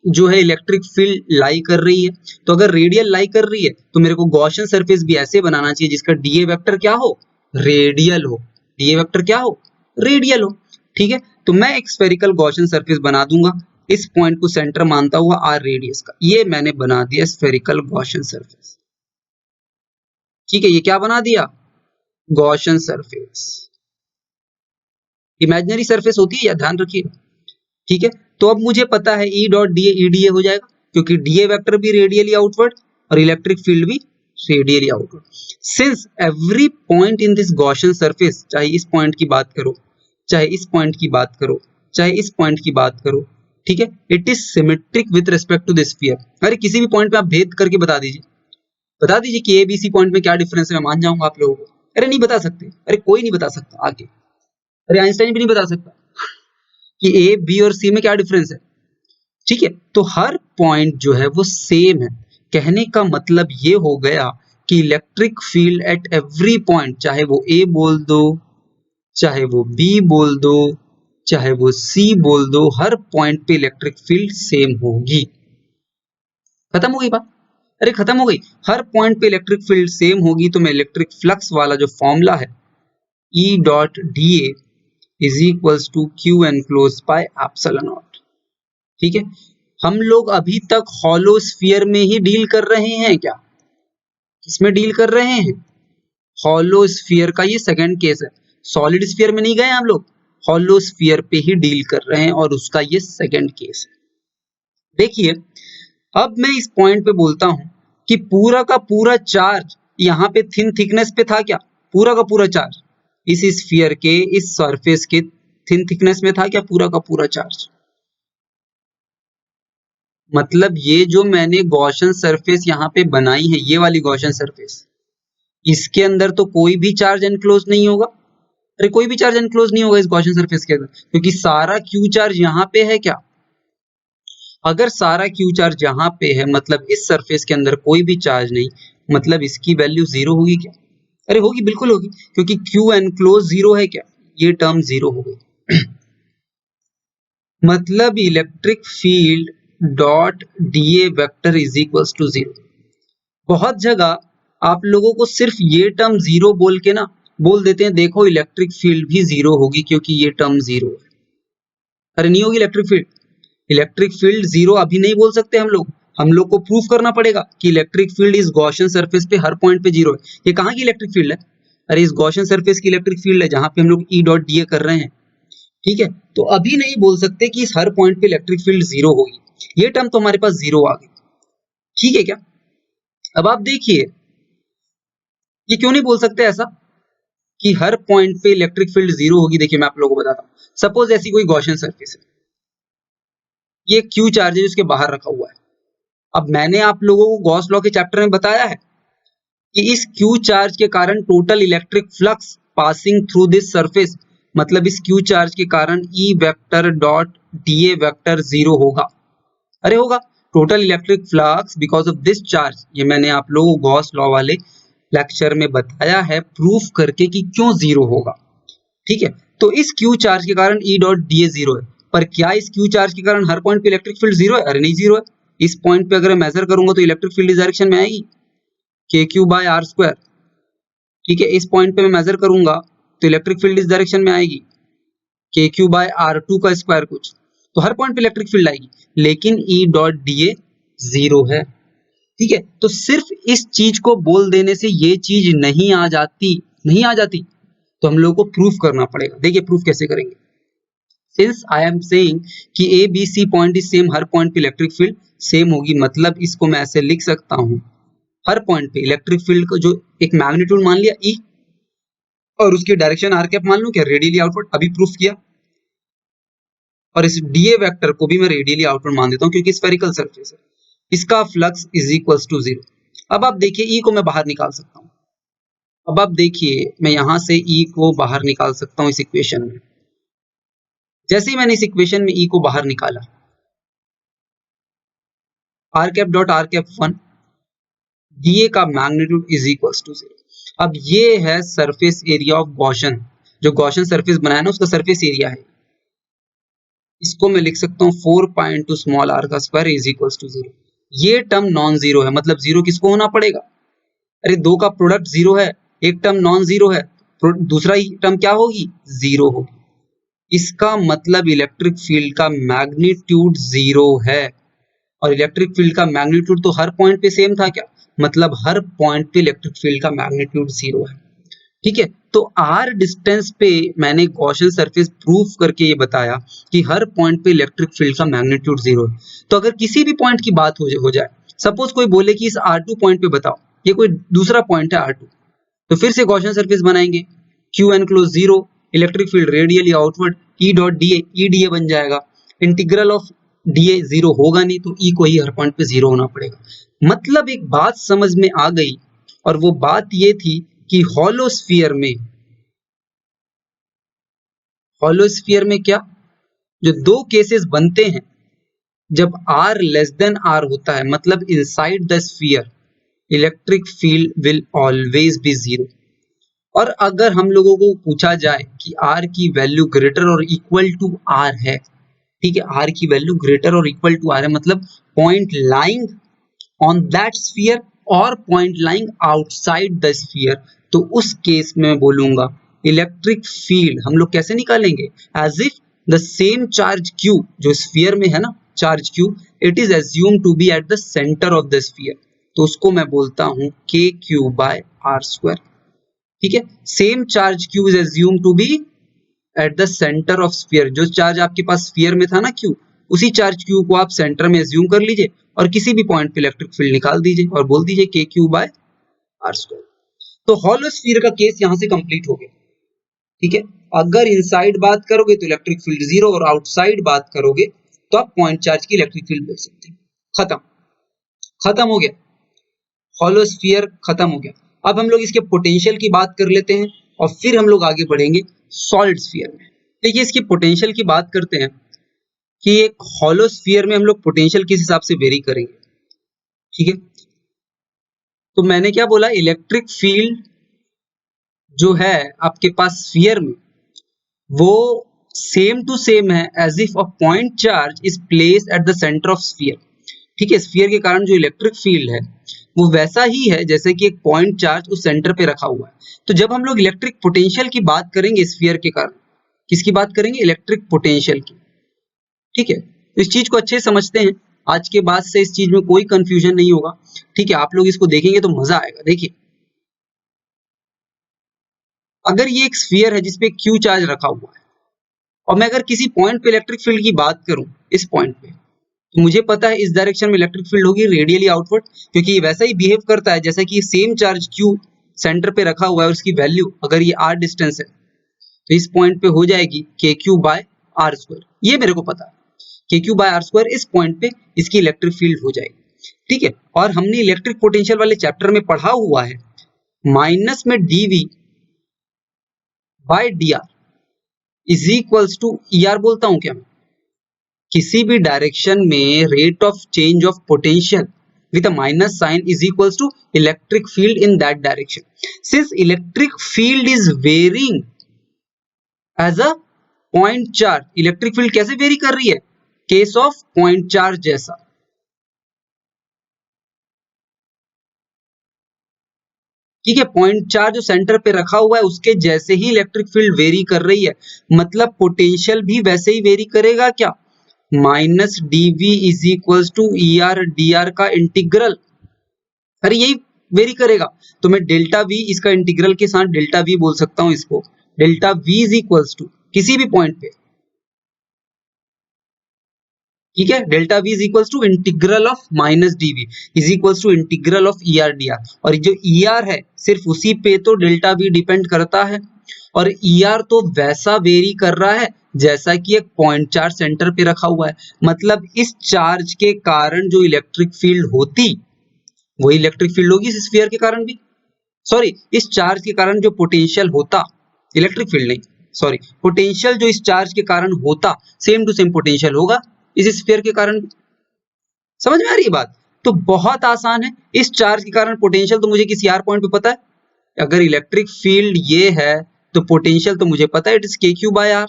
जो है इलेक्ट्रिक फील्ड लाई कर रही है। तो अगर रेडियल लाई कर रही है तो मेरे को गॉसियन सरफेस भी ऐसे बनाना चाहिए जिसका डीए वेक्टर क्या हो, रेडियल हो। डीए वेक्टर क्या हो, रेडियल हो। ठीक है, तो मैं एक स्फेरिकल गॉसियन सरफेस बना दूंगा इस पॉइंट को सेंटर मानता हुआ आर रेडियस का। ये मैंने बना दिया स्फेरिकल गॉसियन सरफेस। ठीक है, ये क्या बना दिया, गॉसियन सरफेस। इमेजिनरी सरफेस होती है, या ध्यान रखिएगा। ठीक है, तो अब मुझे पता है ई डॉट डी ए हो जाएगा, क्योंकि डीए वेक्टर भी रेडियली आउटवर्ड और इलेक्ट्रिक फील्ड भी radially outward. Since every point in this Gaussian surface, चाहे इस पॉइंट की बात करो, चाहे इस पॉइंट की बात करो, चाहे इस पॉइंट की बात करो, ठीक है, it is symmetric with respect to this sphere. अरे किसी भी पॉइंट पे आप भेद करके बता दीजिए कि ए बी सी पॉइंट में क्या डिफरेंस है, मैं मान जाऊंगा आप लोगों को। अरे नहीं बता सकते, अरे कोई नहीं बता सकता आगे, अरे आइंस्टाइन भी नहीं बता सकता कि ए बी और सी में क्या डिफरेंस है। ठीक है, तो हर पॉइंट जो है वो सेम है। कहने का मतलब ये हो गया कि electric field at every point, चाहे वो ए बोल दो, चाहे वो बी बोल दो, चाहे वो सी बोल दो, हर पॉइंट पे इलेक्ट्रिक फील्ड सेम होगी। खत्म हो गई बात, अरे खत्म हो गई। हर पॉइंट पे इलेक्ट्रिक फील्ड सेम होगी, तो मैं इलेक्ट्रिक फ्लक्स वाला जो फॉर्मूला है E dot d A is equals to Q enclose by epsilon not. ठीक है, हम लोग अभी तक हॉलो स्फीयर में ही डील कर रहे हैं क्या, किसमें डील कर रहे हैं, हॉलो स्फीयर का ये सेकंड केस है। सॉलिड स्फीयर में नहीं गए हम लोग, हॉलो स्फीयर पे ही डील कर रहे हैं और उसका ये सेकंड केस है। देखिए, अब मैं इस पॉइंट पे बोलता हूं कि पूरा का पूरा चार्ज यहाँ पे थिन थिकनेस पे था क्या, पूरा का पूरा चार्ज इस स्फीयर के इस सरफेस के थिन थिकनेस में था क्या, पूरा का पूरा चार्ज। मतलब ये जो मैंने गॉसियन सरफेस यहाँ पे बनाई है, ये वाली गॉसियन सरफेस, इसके अंदर तो कोई भी चार्ज एनक्लोज नहीं होगा। अरे कोई भी चार्ज एनक्लोज नहीं होगा इस गॉसियन सरफेस के अंदर, क्योंकि सारा क्यू चार्ज यहाँ पे है क्या। अगर सारा क्यू चार्ज यहाँ पे है मतलब इस सरफेस के अंदर कोई भी चार्ज नहीं, मतलब इसकी वैल्यू जीरो होगी क्या, अरे होगी, बिल्कुल होगी, क्योंकि क्यू एनक्लोज जीरो है क्या, ये टर्म जीरो हो गई। मतलब electric field dot dA vector is equals to zero. बहुत जगह आप लोगों को सिर्फ ये टर्म जीरो बोल के ना बोल देते हैं, देखो इलेक्ट्रिक फील्ड भी जीरो होगी क्योंकि ये टर्म जीरो है। अरे नहीं होगी electric field, electric field zero अभी नहीं बोल सकते हम लोग को प्रूफ करना पड़ेगा कि इलेक्ट्रिक फील्ड इस गॉसियन सरफेस पे हर पॉइंट पे जीरो है। ये कहाँ की इलेक्ट्रिक फील्ड है, अरे इस गॉसियन सरफेस की इलेक्ट्रिक फील्ड है जहां पे हम लोग ई डॉट डी ए कर रहे हैं। ठीक है, तो अभी नहीं बोल सकते कि इस हर पॉइंट पे इलेक्ट्रिक फील्ड जीरो होगी, ये टर्म तो हमारे पास जीरो आ गई। ठीक है क्या, अब आप देखिए ये क्यों नहीं बोल सकते ऐसा कि हर पॉइंट पे इलेक्ट्रिक फील्ड जीरो होगी? देखिए मैं आप लोगों को बताता हूँ। सपोज ऐसी कोई गॉसियन सरफेस है, ये क्यू चार्ज है जिसके बाहर रखा हुआ है। अब मैंने आप लोगों को गॉस लॉ के चैप्टर में बताया है कि इस क्यू चार्ज के कारण total electric flux passing through this surface, मतलब इस क्यू चार्ज के कारण ई वेक्टर डॉट डी ए वेक्टर जीरो होगा। अरे होगा, total electric flux because of this charge. ये मैंने आप लोगों को गॉस लॉ वाले लेक्चर में बताया है प्रूफ करके कि क्यों जीरो होगा। ठीक है, तो इस क्यू चार्ज के कारण ई डॉट डी ए जीरो है। पर क्या इस क्यू चार्ज के कारण हर पॉइंट पे इलेक्ट्रिक फील्ड जीरो है? अरे नहीं, जीरो है। इस पॉइंट पे अगर मेजर करूंगा तो इलेक्ट्रिक फील्ड इस डायरेक्शन में आएगी, के क्यू बाय आर स्क्वायर। ठीक है, इस पॉइंट पे मैं मेजर करूंगा तो इलेक्ट्रिक फील्ड इस डायरेक्शन में आएगी, के क्यू बाय आर टू का स्क्वायर कुछ। तो हर पॉइंट पे इलेक्ट्रिक फील्ड आएगी, लेकिन ई डॉट डी ए जीरो है। ठीक है, तो सिर्फ इस चीज को बोल देने से ये चीज नहीं आ जाती, तो हम लोग को प्रूफ करना पड़ेगा। देखिए प्रूफ कैसे करेंगे। सिंस आई एम सेइंग कि A B C point is same, हर पॉइंट पे इलेक्ट्रिक फील्ड सेम होगी, मतलब इसको मैं ऐसे लिख सकता हूं, हर पॉइंट पे इलेक्ट्रिक फील्ड को जो एक मैग्नीट्यूड मान लिया ई, और उसकी डायरेक्शन आर कैप मान लूं क्या, रेडियली आउटवर्ड, अभी प्रूफ किया। और इस डीए वेक्टर को भी मैं रेडियली आउटवर्ड मान देता हूं क्योंकि स्फेरिकल सरफेस है। इसका flux is equals to zero. अब आप देखिए ई को मैं बाहर निकाल सकता हूं। अब आप देखिए मैं यहां से ई को बाहर निकाल सकता हूं इस इक्वेशन में। जैसे ही मैंने इस इक्वेशन में ई को बाहर निकाला, r cap dot r cap 1, d A का magnitude is equals to zero. अब ये है सरफेस एरिया ऑफ गॉसियन, जो गॉसियन सरफेस बनाया ना उसका सरफेस एरिया है। इसको मैं लिख सकता हूँ 4 पाई इंटू स्मॉल आर का square is equals to zero. ये टर्म नॉन जीरो है, मतलब जीरो किसको होना पड़ेगा? अरे दो का प्रोडक्ट जीरो है, एक टर्म नॉन जीरो है, दूसरा ही टर्म क्या होगी? जीरो होगी। इसका मतलब इलेक्ट्रिक फील्ड का मैग्नीट्यूड जीरो है। और इलेक्ट्रिक फील्ड का मैग्नीट्यूड तो हर पॉइंट पे सेम था क्या? मतलब हर पॉइंट पे इलेक्ट्रिक फील्ड का मैग्नीट्यूड जीरो है। ठीक है, तो आर डिस्टेंस पे मैंने गॉसियन सरफेस प्रूफ करके ये बताया कि हर पॉइंट पे इलेक्ट्रिक फील्ड का मैग्नीट्यूड जीरो है। तो अगर किसी भी पॉइंट की बात हो जाए, सपोज कोई बोले कि इस R2 पॉइंट पे बताओ, ये कोई दूसरा पॉइंट है R2, तो फिर से गॉसियन सरफेस बनाएंगे, Q enclose zero, electric field radially outward, E dot d ए बन जाएगा। Integral of D A zero होगा नहीं, तो ई को ही हर पॉइंट पे जीरो होना पड़ेगा। मतलब एक बात समझ में आ गई, और वो बात ये थी कि हॉलोस्फीयर में क्या, जो दो केसेस बनते हैं जब r लेस देन r होता है, मतलब inside the sphere electric field will always be zero. और अगर हम लोगों को पूछा जाए कि r की वैल्यू ग्रेटर और इक्वल टू r है, ठीक है, r की वैल्यू ग्रेटर और इक्वल टू r है, मतलब point lying on that sphere और point lying outside the sphere, तो उस केस में मैं बोलूंगा इलेक्ट्रिक फील्ड हम लोग कैसे निकालेंगे? As if the same charge q जो स्फीयर में है ना, charge q, it is assume to be at the centre of the sphere, तो उसको मैं बोलता हूं के क्यू बाय आर स्क्वायर। ठीक है, same charge q is assume to be at the centre of sphere. जो चार्ज आपके पास स्फीयर में था ना q, उसी चार्ज q को आप सेंटर में एज्यूम कर लीजिए और किसी भी पॉइंट पे इलेक्ट्रिक फील्ड निकाल दीजिए और बोल दीजिए के क्यू बाय आर स्क्वायर। तो हॉलो स्फीयर का केस यहां से कंप्लीट हो गया। ठीक है, अगर इनसाइड बात करोगे तो इलेक्ट्रिक फील्ड जीरो, और आउटसाइड बात करोगे तो आप पॉइंट चार्ज की इलेक्ट्रिक फील्ड बोल सकते हैं। खत्म हो गया, हॉलो स्फीयर खत्म हो गया। अब हम लोग इसके पोटेंशियल की बात कर लेते हैं और फिर हम लोग आगे बढ़ेंगे सॉलिड स्फीयर में। देखिए इसकी पोटेंशियल की बात करते हैं कि एक हॉलो स्फीयर में हम लोग पोटेंशियल किस हिसाब से वेरी करेंगे। ठीक है, तो मैंने क्या बोला, इलेक्ट्रिक फील्ड जो है आपके पास स्फीयर में वो सेम टू सेम है as if a point charge is placed at the centre of sphere. ठीक है, स्फीयर के कारण जो इलेक्ट्रिक फील्ड है वो वैसा ही है जैसे कि एक पॉइंट चार्ज उस सेंटर पे रखा हुआ है। तो जब हम लोग इलेक्ट्रिक पोटेंशियल की बात करेंगे स्फीयर के कारण, किसकी बात करेंगे? इलेक्ट्रिक पोटेंशियल की। ठीक है, तो इस चीज को अच्छे से समझते हैं, आज के बाद से इस चीज में कोई कंफ्यूजन नहीं होगा। ठीक है, आप लोग इसको देखेंगे तो मजा आएगा। देखिए अगर ये एक स्फीयर है जिसपे क्यू चार्ज रखा हुआ है, और मैं अगर किसी पॉइंट पे इलेक्ट्रिक फील्ड की बात करूं, इस पॉइंट पे, तो मुझे पता है इस डायरेक्शन में इलेक्ट्रिक फील्ड होगी रेडियली आउटवर्ड, क्योंकि ये वैसा ही बिहेव करता है जैसा कि सेम चार्ज क्यू सेंटर पे रखा हुआ है और उसकी वैल्यू अगर ये r डिस्टेंस है तो इस पॉइंट पे हो जाएगी KQ बाय आर स्क्वायर। ये मेरे को पता है, KQ बाय आर स्क्वायर इस पॉइंट पे इसकी इलेक्ट्रिक फील्ड हो जाएगी, ठीक है। और हमने इलेक्ट्रिक पोटेंशियल वाले चैप्टर में पढ़ा हुआ है माइनस में dV by dr is equals to ER बोलता हूं क्या मैं? किसी भी डायरेक्शन में rate of change of potential with a minus sign is equals to electric field in that direction. Since electric field is varying as a point charge, electric field कैसे वेरी कर रही है? केस ऑफ पॉइंट चार्ज जैसा। ठीक है, पॉइंट चार्ज जो सेंटर पे रखा हुआ है उसके जैसे ही इलेक्ट्रिक फील्ड वेरी कर रही है, मतलब पोटेंशियल भी वैसे ही वेरी करेगा क्या? Minus dV is equals to ER dr का इंटीग्रल, अरे यही वेरी करेगा। तो मैं डेल्टा V इसका इंटीग्रल के साथ डेल्टा V बोल सकता हूं इसको, delta V is equals to किसी भी पॉइंट पे, ठीक है, delta V is equals to integral of minus dV is equals to integral of ER dr। और जो ER है सिर्फ उसी पे तो डेल्टा V डिपेंड करता है, और ER तो वैसा वेरी कर रहा है जैसा कि एक पॉइंट चार्ज सेंटर पे रखा हुआ है। मतलब इस चार्ज के कारण जो इलेक्ट्रिक फील्ड होती वही इलेक्ट्रिक फील्ड होगी इस स्फीयर के कारण भी, सॉरी इस चार्ज के कारण जो पोटेंशियल होता, इलेक्ट्रिक फील्ड नहीं सॉरी, पोटेंशियल जो इस चार्ज के कारण होता सेम टू सेम पोटेंशियल होगा इस स्फीयर के कारण भी। समझ में आ रही है बात? तो बहुत आसान है, इस चार्ज के कारण पोटेंशियल तो मुझे किसी r पॉइंट पे पता है, अगर इलेक्ट्रिक फील्ड ये है तो पोटेंशियल तो मुझे पता है it is KQ by R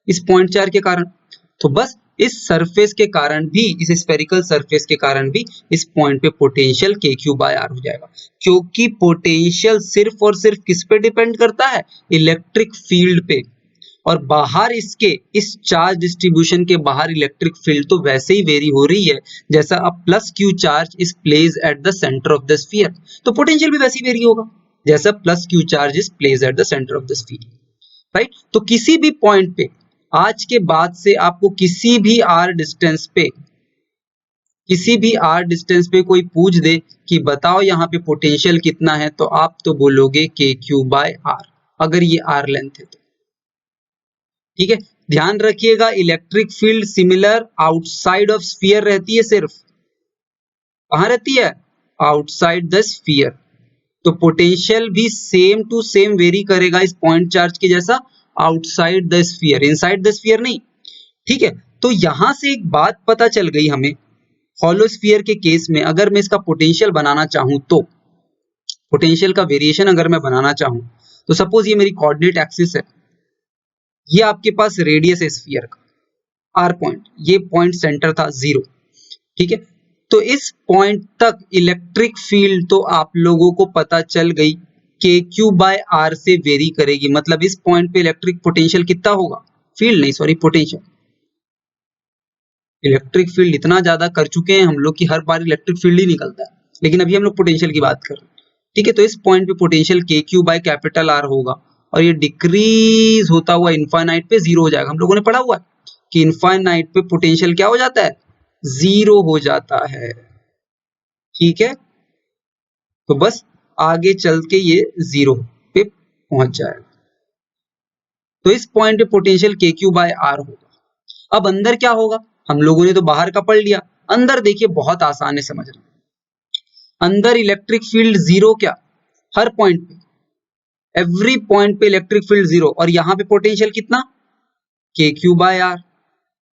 इस पॉइंट चार्ज के कारण। तो बस इस सरफेस के कारण भी, इस स्फेरिकल सरफेस के कारण भी इस पॉइंट पे पोटेंशियल KQ बाय R हो जाएगा, क्योंकि पोटेंशियल सिर्फ और सिर्फ किस पे डिपेंड करता है? इलेक्ट्रिक फील्ड पे। और बाहर इसके इस चार्ज डिस्ट्रीब्यूशन के बाहर इलेक्ट्रिक फील्ड तो वैसे ही वेरी हो रही है जैसा a plus Q charge is place at the centre of the sphere, तो पोटेंशियल भी वैसे ही वेरी होगा जैसा plus Q charge is place at the centre of the sphere, right. तो किसी भी पॉइंट पे आज के बाद से आपको किसी भी r डिस्टेंस पे कोई पूछ दे कि बताओ यहाँ पे पोटेंशियल कितना है, तो आप तो बोलोगे KQ बाय R, अगर ये R लेंथ है तो, ठीक है। ध्यान रखिएगा electric field similar outside of sphere रहती है, सिर्फ कहां रहती है? Outside the sphere. तो पोटेंशियल भी सेम टू सेम वेरी करेगा इस पॉइंट चार्ज के जैसा outside the sphere, inside the sphere नहीं, ठीक है। तो यहां से एक बात पता चल गई हमें, हॉलो स्फीयर के केस में अगर मैं इसका पोटेंशियल बनाना चाहूं तो, पोटेंशियल का वेरिएशन अगर मैं बनाना चाहूं तो सपोज ये मेरी कोऑर्डिनेट एक्सिस है, ये आपके पास रेडियस है स्फीयर का R पॉइंट, ये पॉइंट सेंटर था 0, ठीक है। तो इस पॉइंट तक इलेक्ट्रिक फील्ड तो आप लोगों को पता चल गई KQ बाय R से वेरी करेगी, मतलब इस पॉइंट पे इलेक्ट्रिक पोटेंशियल कितना होगा? फील्ड नहीं सॉरी पोटेंशियल। इलेक्ट्रिक फील्ड इतना ज्यादा कर चुके हैं हम लोग कि हर बार इलेक्ट्रिक फील्ड ही निकलता है, लेकिन अभी हम लोग पोटेंशियल की बात कर रहे हैं, ठीक है। तो इस पॉइंट पे potential KQ by capital R होगा और ये डिक्रीज होता हुआ इनफाइनाइट पे 0 हो जाएगा। हम लोगों ने पढ़ा हुआ है कि इनफाइनाइट पे पोटेंशियल क्या हो जाता है? 0 हो जाता है, ठीक है। तो बस आगे चल के ये 0 पे पहुंच जाएगा। तो इस पॉइंट पे पोटेंशियल KQ बाय R होगा। अब अंदर क्या होगा? हम लोगों ने तो बाहर का पढ़ लिया, अंदर देखिए बहुत आसान है समझना। अंदर इलेक्ट्रिक फील्ड 0 क्या? हर पॉइंट पे, एवरी पॉइंट पे इलेक्ट्रिक फील्ड 0, और यहाँ पे पोटेंशियल कितना? KQ by R।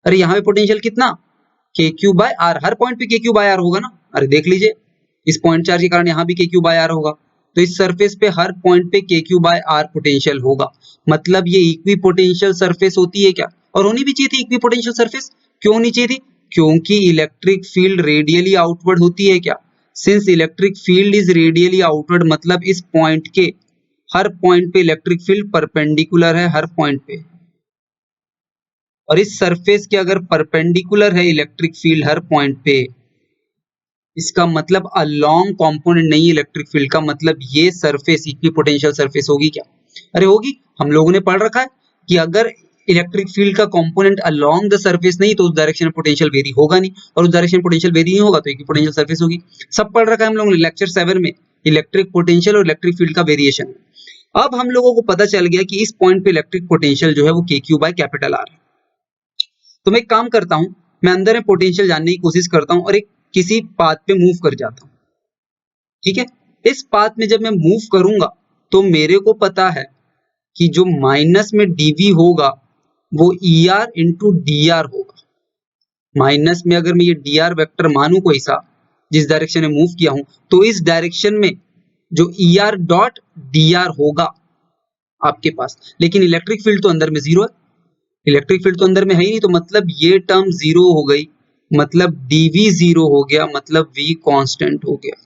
अरे यहाँ पे पोटेंशियल कितना? KQ बाय R, हर पॉइंट पे KQ बाय R होगा ना। अरे देख लीजिए इस पॉइंट चार्ज के कारण यहाँ भी KQ बाय R होगा, तो इस सरफेस पे हर पॉइंट पे KQ बाय R पोटेंशियल होगा, मतलब ये इक्वी पोटेंशियल सरफेस होती है क्या? और होनी भी चाहिए थी इक्वी पोटेंशियल सरफेस। क्यों होनी चाहिए थी? क्योंकि इलेक्ट्रिक फील्ड रेडियली आउटवर्ड होती है क्या? Since electric field is radially outward, मतलब इस पॉइंट के हर पॉइंट पे इलेक्ट्रिक फील्ड परपेंडिकुलर है हर पॉइंट पे, और इस सरफेस के अगर परपेंडिकुलर है इलेक्ट्रिक फील्ड हर पॉइंट पे, इसका मतलब अलोंग कंपोनेंट नहीं इलेक्ट्रिक फील्ड का, मतलब ये सरफेस इक्विपोटेंशियल सरफेस होगी क्या? अरे होगी। हम लोगों ने पढ़ रखा है कि अगर इलेक्ट्रिक फील्ड का कंपोनेंट अलोंग द सरफेस नहीं तो उस डायरेक्शन में पोटेंशियल वेरी होगा नहीं, और उस डायरेक्शन में पोटेंशियल वेरी नहीं होगा तो इक्विपोटेंशियल सरफेस होगी। सब पढ़ रखा है हम लोगों ने लेक्चर 7 में इलेक्ट्रिक पोटेंशियल और इलेक्ट्रिक फील्ड का वेरिएशन है। अब हम लोगों को पता चल गया कि इस पॉइंट पे इलेक्ट्रिक पोटेंशियल जो है वो KQ बाय कैपिटल R है। तो मैं एक काम करता हूं, मैं अंदर में पोटेंशियल जानने की कोशिश करता हूं और एक किसी पाथ पे मूव कर जाता हूं। ठीक है, इस पाथ में जब मैं मूव करूंगा तो मेरे को पता है कि जो माइनस में dv होगा वो ER इंटू dr होगा। माइनस में अगर मैं ये dr वेक्टर मानूं कोई सा जिस डायरेक्शन में मूव किया हूं, तो इस डायरेक्शन में जो ER डॉट dr होगा आपके पास, लेकिन इलेक्ट्रिक फील्ड तो अंदर में जीरो है, इलेक्ट्रिक फील्ड तो अंदर में है ही नहीं, तो मतलब ये टर्म जीरो हो गई, मतलब dv जीरो हो गया, मतलब v कांस्टेंट हो गया।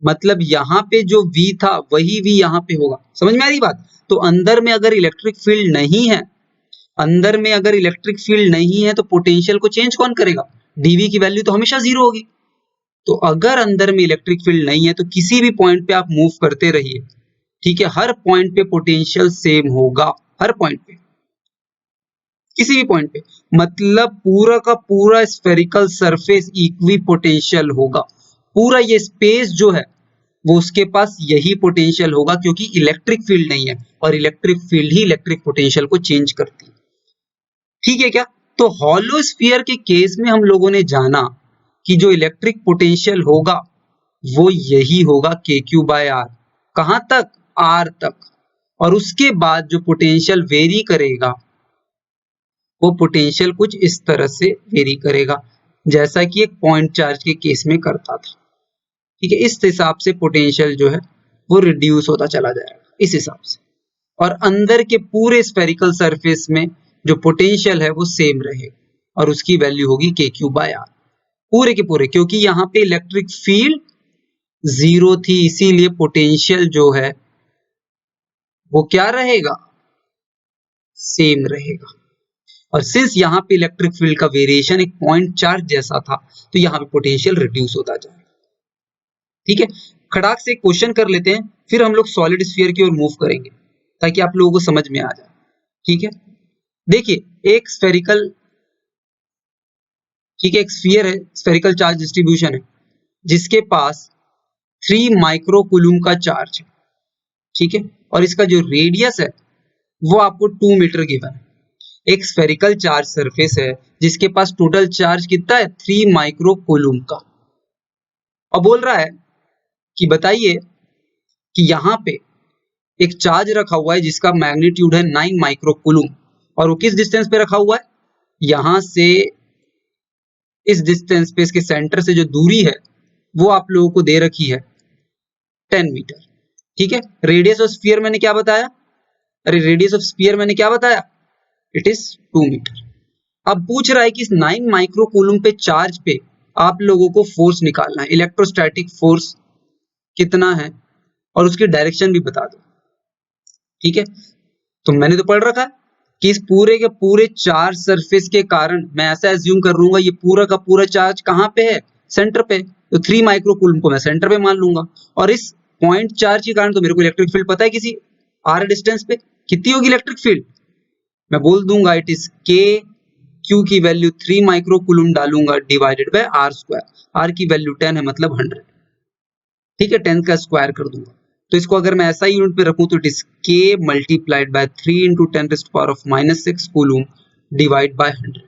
मतलब यहाँ पे जो v था वही v यहाँ पे होगा। समझ में आ रही बात? तो अंदर में अगर इलेक्ट्रिक फील्ड नहीं है, अंदर में अगर इलेक्ट्रिक फील्ड नहीं है तो पोटेंशियल को चेंज कौन करेगा? dv की वैल्यू तो हमेशा जीरो होगी। तो अगर अंदर में इलेक्ट्रिक फील्ड नहीं है तो किसी भी पॉइंट पे आप मूव करते रहिए, ठीक है, हर पॉइंट पे पोटेंशियल सेम होगा, हर पॉइंट पे, किसी भी पॉइंट पे, मतलब पूरा का पूरा स्फेरिकल सरफेस इक्वी पोटेंशियल होगा। पूरा ये स्पेस जो है वो उसके पास यही पोटेंशियल होगा, क्योंकि इलेक्ट्रिक फील्ड नहीं है और इलेक्ट्रिक फील्ड ही इलेक्ट्रिक पोटेंशियल को चेंज करती है। ठीक है क्या? तो हॉलो स्फीयर के केस में हम लोगों ने जाना कि जो इलेक्ट्रिक पोटेंशियल होगा वो यही होगा KQ बाय R। कहां तक? R तक। और उसके बाद जो पोटेंशियल वेरी करेगा वो पोटेंशियल कुछ इस तरह से वेरी करेगा, जैसा कि एक पॉइंट चार्ज के केस में करता था। ठीक है, इस हिसाब से पोटेंशियल जो है वो रिड्यूस होता चला जाएगा, इस हिसाब से। और अंदर के पूरे स्फेरिकल सरफेस में जो पोटेंशियल है वो सेम रहेगा और उसकी वैल्यू होगी KQ बाय R, पूरे के पूरे, क्योंकि यहाँ पे इलेक्ट्रिक फील्ड जीरो थी, इसीलिए पोटेंशियल जो है वो क्या रहेगा? सेम रहेगा। और सिंस यहाँ पे इलेक्ट्रिक फील्ड का वेरिएशन एक पॉइंट चार्ज जैसा था, तो यहाँ पे पोटेंशियल रिड्यूस होता जाएगा। ठीक है, खड़ाक से एक क्वेश्चन कर लेते हैं, फिर हम लोग सॉलिड स्फीयर की ओर मूव करेंगे ताकि आप लोगों को समझ में आ जाए। ठीक है, देखिए एक स्फेरिकल, ठीक है, एक स्फीयर है, स्फेरिकल चार्ज डिस्ट्रीब्यूशन है जिसके पास 3 माइक्रो कूलम का चार्ज है। ठीक है, और इसका जो रेडियस है वो आपको 2 मीटर गिवन है। एक स्फेरिकल चार्ज सरफेस है जिसके पास टोटल चार्ज कितना है? 3 माइक्रो कूलम का। और बोल रहा है कि बताइए कि यहाँ पे एक चार्ज रखा हुआ है जिसका मैग्नीट्यूड है 9 माइक्रो कूलम, और वो किस डिस्टेंस पे रखा हुआ है? यहाँ से इस डिस्टेंस पे, इसके सेंटर से जो दूरी है वो आप लोगों को दे रखी है 10 मीटर। ठीक है, रेडियस ऑफ स्फीयर मैंने क्या बताया? अरे रेडियस ऑफ स्फीयर मैंने क्या बताया? It is 2 metre. अब पूछ रहा है कि इस 9 माइक्रो कूलम पे चार्ज पे आप लोगों को फोर्स निकालना है, इलेक्ट्रोस्टैटिक फोर्स कितना है और उसकी डायरेक्शन भी बता दो। ठीक है, तो मैंने तो पढ़ रखा है कि इस पूरे के पूरे चार्ज सरफेस के कारण मैं ऐसा एज्यूम कर लूंगा ये पूरा का पूरा चार्ज कहाँ पे है? सेंटर पे। तो 3 माइक्रो कूलम को मैं सेंटर पे मान लूंगा, और इस पॉइंट चार्ज के कारण तो मेरे को इलेक्ट्रिक फील्ड पता है किसी r डिस्टेंस पे कितनी होगी इलेक्ट्रिक फील्ड। मैं बोल दूंगा इट इज k, q की वैल्यू 3 माइक्रो कूलम डालूंगा divided by r square. r की वैल्यू 10 है, मतलब 100। ठीक है, 10 का स्क्वायर कर दूंगा, तो इसको अगर मैं ऐसा यूनिट पे रखूं तो it is k multiplied by 3 into 10 to power of -6 coulomb divide by 100।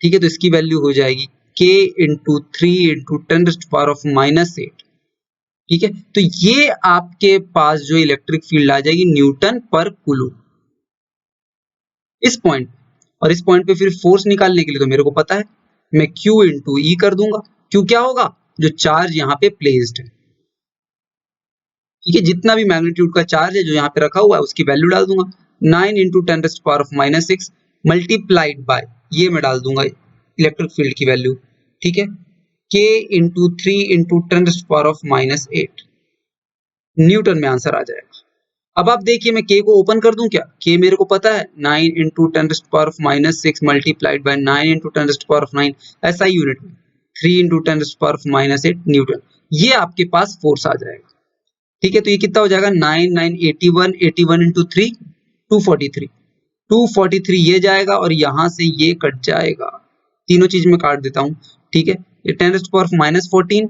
ठीक है, तो इसकी वैल्यू हो जाएगी k into 3 into 10 to power of -8। ठीक है, तो ये आपके पास जो इलेक्ट्रिक फील्ड आ जाएगी न्यूटन पर कूलम इस पॉइंट। और इस पॉइंट पे फिर फोर्स निकालने के लिए तो मेरे को पता है, मैं Q इंटू E कर दूंगा। Q क्या होगा? जो चार्ज यहाँ पे प्लेस्ड है। ठीक है, जितना भी मैग्नीट्यूड का चार्ज है जो यहाँ पे रखा हुआ है उसकी वैल्यू डाल दूंगा 9 into 10 to power of -6 multiplied by, ये मैं डाल दूंगा इलेक्ट्रिक फील्ड की वैल्यू। ठीक है, k into 3 into 10 to power of -8 newton में आंसर आ जाएगा। अब आप देखिए मैं k को ओपन कर दूं क्या? k मेरे को पता है 9 into 10 to power of -6 multiplied by 9 into 10 to power of 9 SI unit में 3 into 10 to power of -8 newton. ये आपके पास फोर्स आ जाएगा। ठीक है, तो ये कितना हो जाएगा? 9 9 81, 81 इंटू 3 243, 243 ये जाएगा और यहां से ये कट जाएगा, तीनों चीज में काट देता हूं। ठीक है, ये 10 टू पावर ऑफ -14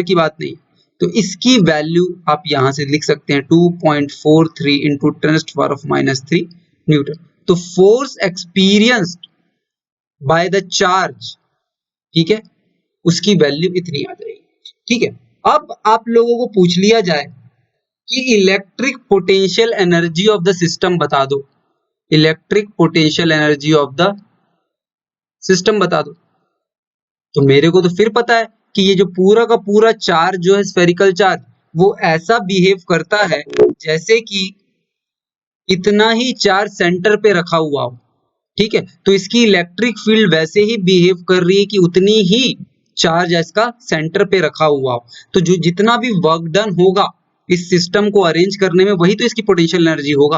डर की बात नहीं। तो इसकी वैल्यू आप यहां से लिख सकते हैं 2.43 इंटू 10⁻³ न्यूटन। तो force experienced by the charge, ठीक है, उसकी वैल्यू इतनी आ जाएगी। ठीक है, अब आप लोगों को पूछ लिया जाए कि electric potential energy of the system बता दो, electric potential energy of the system बता दो। तो मेरे को तो फिर पता है कि ये जो पूरा का पूरा चार्ज जो है स्फेरिकल चार्ज, वो ऐसा बिहेव करता है जैसे कि इतना ही चार्ज सेंटर पे रखा हुआ हो। ठीक है, तो इसकी इलेक्ट्रिक फील्ड वैसे ही बिहेव कर रही है कि उतनी ही चार्ज इसका सेंटर पे रखा हुआ हो। तो जो जितना भी वर्क डन होगा इस सिस्टम को अरेंज करने में, वही तो इसकी पोटेंशियल एनर्जी होगा।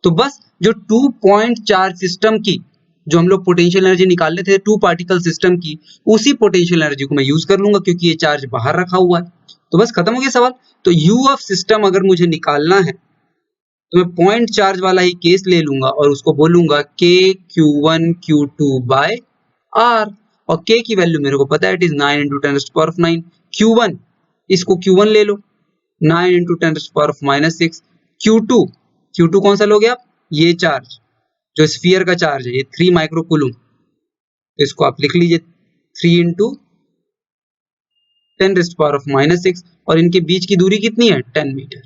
तो बस जो 2 पॉइंट चार्ज सिस्टम की जो हम लोग पोटेंशियल एनर्जी निकाल लेते थे 2 पार्टिकल सिस्टम की, उसी पोटेंशियल एनर्जी को मैं यूज कर लूंगा क्योंकि ये चार्ज बाहर रखा हुआ है। तो बस खत्म हो गया सवाल। तो यू ऑफ सिस्टम अगर मुझे निकालना है तो मैं पॉइंट चार्ज वाला ही केस ले लूंगा और उसको बोलूंगा के Q1 Q2 बाय आर, और के की वैल्यू मेरे को पता है, इट इज 9 इंटू 10⁻⁹। Q1 इसको Q1 ले लो, 9 इंटू 10⁻⁻⁶। Q2 कौन सा लोगे आप, ये चार्ज जो स्फीयर का चार्ज है, ये 3 माइक्रो कूलम, तो इसको आप लिख लीजिए 3 इंटू 10⁻⁻⁶, और इनके बीच की दूरी कितनी है, 10 मीटर।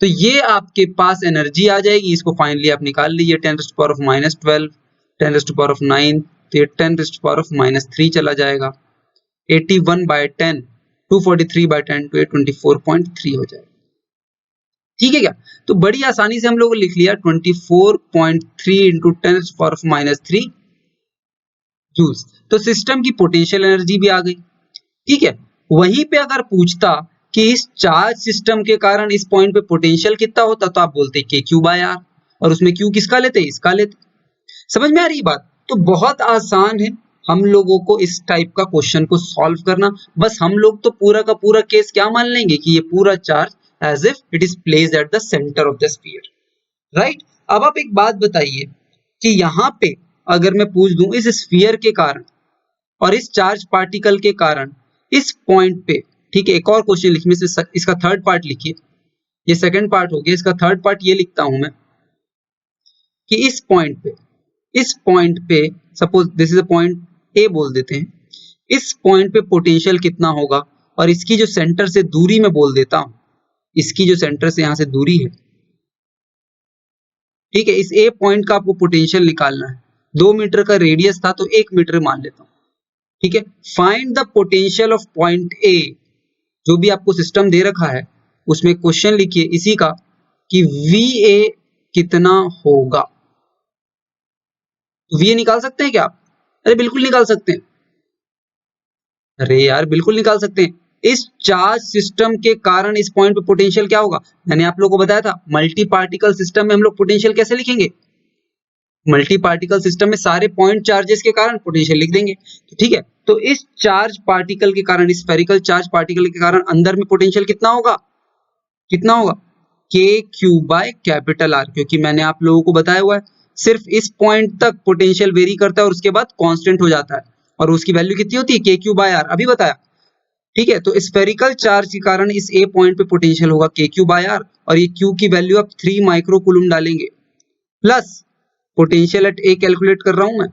तो ये आपके पास एनर्जी आ जाएगी, इसको फाइनली आप निकाल लीजिए 10⁻⁻12, 10⁻⁹, तो ये 10⁻⁻³ चला जाएगा। 81/10, 243/10 तो ये 24.3 हो जाएगा। ठीक है क्या, तो बड़ी आसानी से हम लोग लिख लिया 24.3 इंटू 10⁻³ जूल्स। तो सिस्टम की पोटेंशियल एनर्जी भी आ गई। ठीक है, वहीं पे अगर पूछता कि इस चार्ज सिस्टम के कारण इस पॉइंट पे पोटेंशियल कितना होता, तो आप बोलते KQ/R, और उसमें Q किसका लेते, इसका लेते। समझ में आ रही बात? तो बहुत आसान है हम लोगों को इस टाइप का क्वेश्चन को सॉल्व करना। बस हम लोग तो पूरा का पूरा केस क्या मान लेंगे कि ये पूरा charge as if it is placed at the centre of the sphere, right. अब आप एक बात बताइए कि यहाँ पे अगर मैं पूछ दूं इस स्फीयर के कारण और इस चार्ज पार्टिकल के कारण इस पॉइंट पे, ठीक है, एक और क्वेश्चन लिखने से इसका थर्ड पार्ट लिखिए, ये सेकंड पार्ट हो गया, इसका थर्ड पार्ट ये लिखता हूं मैं कि इस पॉइंट पे suppose this is a point A बोल देते हैं, इस पॉइंट पे पोटेंशियल कितना होगा, और इसकी जो सेंटर से दूरी मैं बोल देता हूं, इसकी जो सेंटर से यहां से दूरी है, ठीक है, इस ए पॉइंट का आपको पोटेंशियल निकालना है। 2 मीटर का रेडियस था तो 1 मीटर मान लेता हूं। ठीक है, find the potential of point A, जो भी आपको सिस्टम दे रखा है उसमें क्वेश्चन लिखिए इसी का कि VA कितना होगा। VA निकाल सकते हैं क्या आप? अरे बिल्कुल निकाल सकते हैं, अरे यार बिल्कुल निकाल सकते हैं। इस चार्ज सिस्टम के कारण इस पॉइंट पे पोटेंशियल क्या होगा, मैंने आप लोगों को बताया था मल्टी पार्टिकल सिस्टम में हम लोग पोटेंशियल कैसे लिखेंगे, मल्टी पार्टिकल सिस्टम में सारे पॉइंट चार्जेस के कारण पोटेंशियल लिख देंगे। तो ठीक है, तो इस चार्ज पार्टिकल के कारण, इस स्फेरिकल चार्ज पार्टिकल के कारण अंदर में पोटेंशियल कितना होगा, कितना होगा, KQ/R, क्योंकि मैंने आप लोगों को बताया हुआ है सिर्फ इस पॉइंट तक पोटेंशियल वेरी करता है और उसके बाद कांस्टेंट हो जाता है, और उसकी वैल्यू कितनी होती है, KQ/R, अभी बताया। ठीक है, तो स्फेरिकल चार्ज के कारण इस ए पॉइंट पे पोटेंशियल होगा KQ/R, और ये Q की वैल्यू आप 3 माइक्रो कूलम डालेंगे, plus potential at A calculate कर रहा हूं मैं,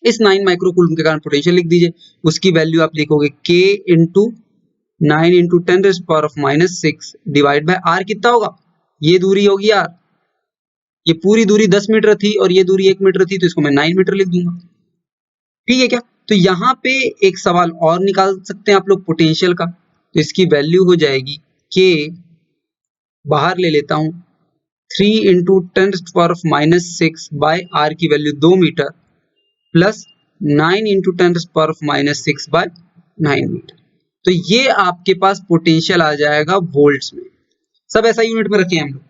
इस 9 माइक्रो कूलम के कारण पोटेंशियल लिख दीजिए, उसकी वैल्यू आप लिखोगे K into 9 into 10⁻⁻⁶ divide by R, कितना होगा, ये दूरी होगी R, ये पूरी दूरी 10 मीटर थी और ये दूरी 1 मीटर थी, तो इसको मैं 9 मीटर लिख दूंगा। ठीक है क्या, तो यहाँ पे एक सवाल और निकाल सकते हैं आप लोग पोटेंशियल का, तो इसकी वैल्यू हो जाएगी K, बाहर ले लेता हूं 3 इंटू 10⁻⁻⁶ बाय R की value 2 metre, plus 9 into 10⁻⁻⁶ by 9 metre. तो ये आपके पास पोटेंशियल आ जाएगा वोल्ट्स में, सब ऐसा यूनिट में रखे हैं हम लोग।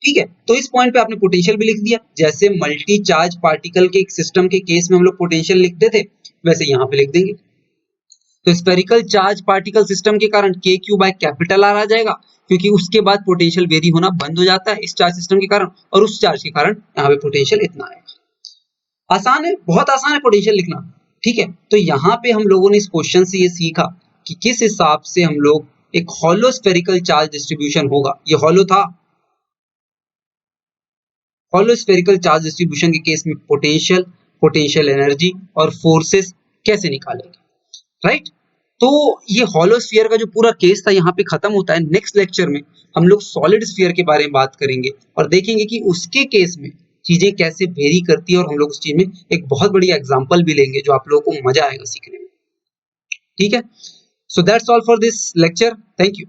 ठीक है, तो इस पॉइंट पे आपने पोटेंशियल भी लिख दिया, जैसे मल्टी चार्ज पार्टिकल के एक सिस्टम के केस में हम लोग पोटेंशियल लिखते थे वैसे यहाँ पे लिख देंगे। तो स्फेरिकल चार्ज पार्टिकल सिस्टम के कारण के क्यू बाय कैपिटल आर आ जाएगा, क्योंकि उसके बाद पोटेंशियल वेरी होना बंद हो जाता है इस चार्ज सिस्टम के कारण, और उस चार्ज के कारण यहाँ पे पोटेंशियल इतना आएगा। आसान है, बहुत आसान है पोटेंशियल लिखना, ठीक है। तो यहाँ पे हम लोगों ने इस क्वेश्चन से ये सीखा कि किस हिसाब से हम लोग एक हॉलो स्फेरिकल चार्ज डिस्ट्रीब्यूशन होगा, ये हॉलो था, हॉलो स्फेरिकल चार्ज डिस्ट्रीब्यूशन के केस में पोटेंशियल, पोटेंशियल एनर्जी और फोर्सेस कैसे निकालेंगे, राइट। तो ये हॉलो स्फीयर का जो पूरा केस था यहाँ पे खत्म होता है। नेक्स्ट लेक्चर में हम लोग सॉलिड स्फीयर के बारे में बात करेंगे और देखेंगे कि उसके केस में चीजें कैसे वेरी करती है, और हम लोग उस चीज में एक बहुत बड़ी एग्जांपल भी लेंगे जो आप लोगों को मजा आएगा सीखने में, ठीक है। So that's all for this lecture, thank you.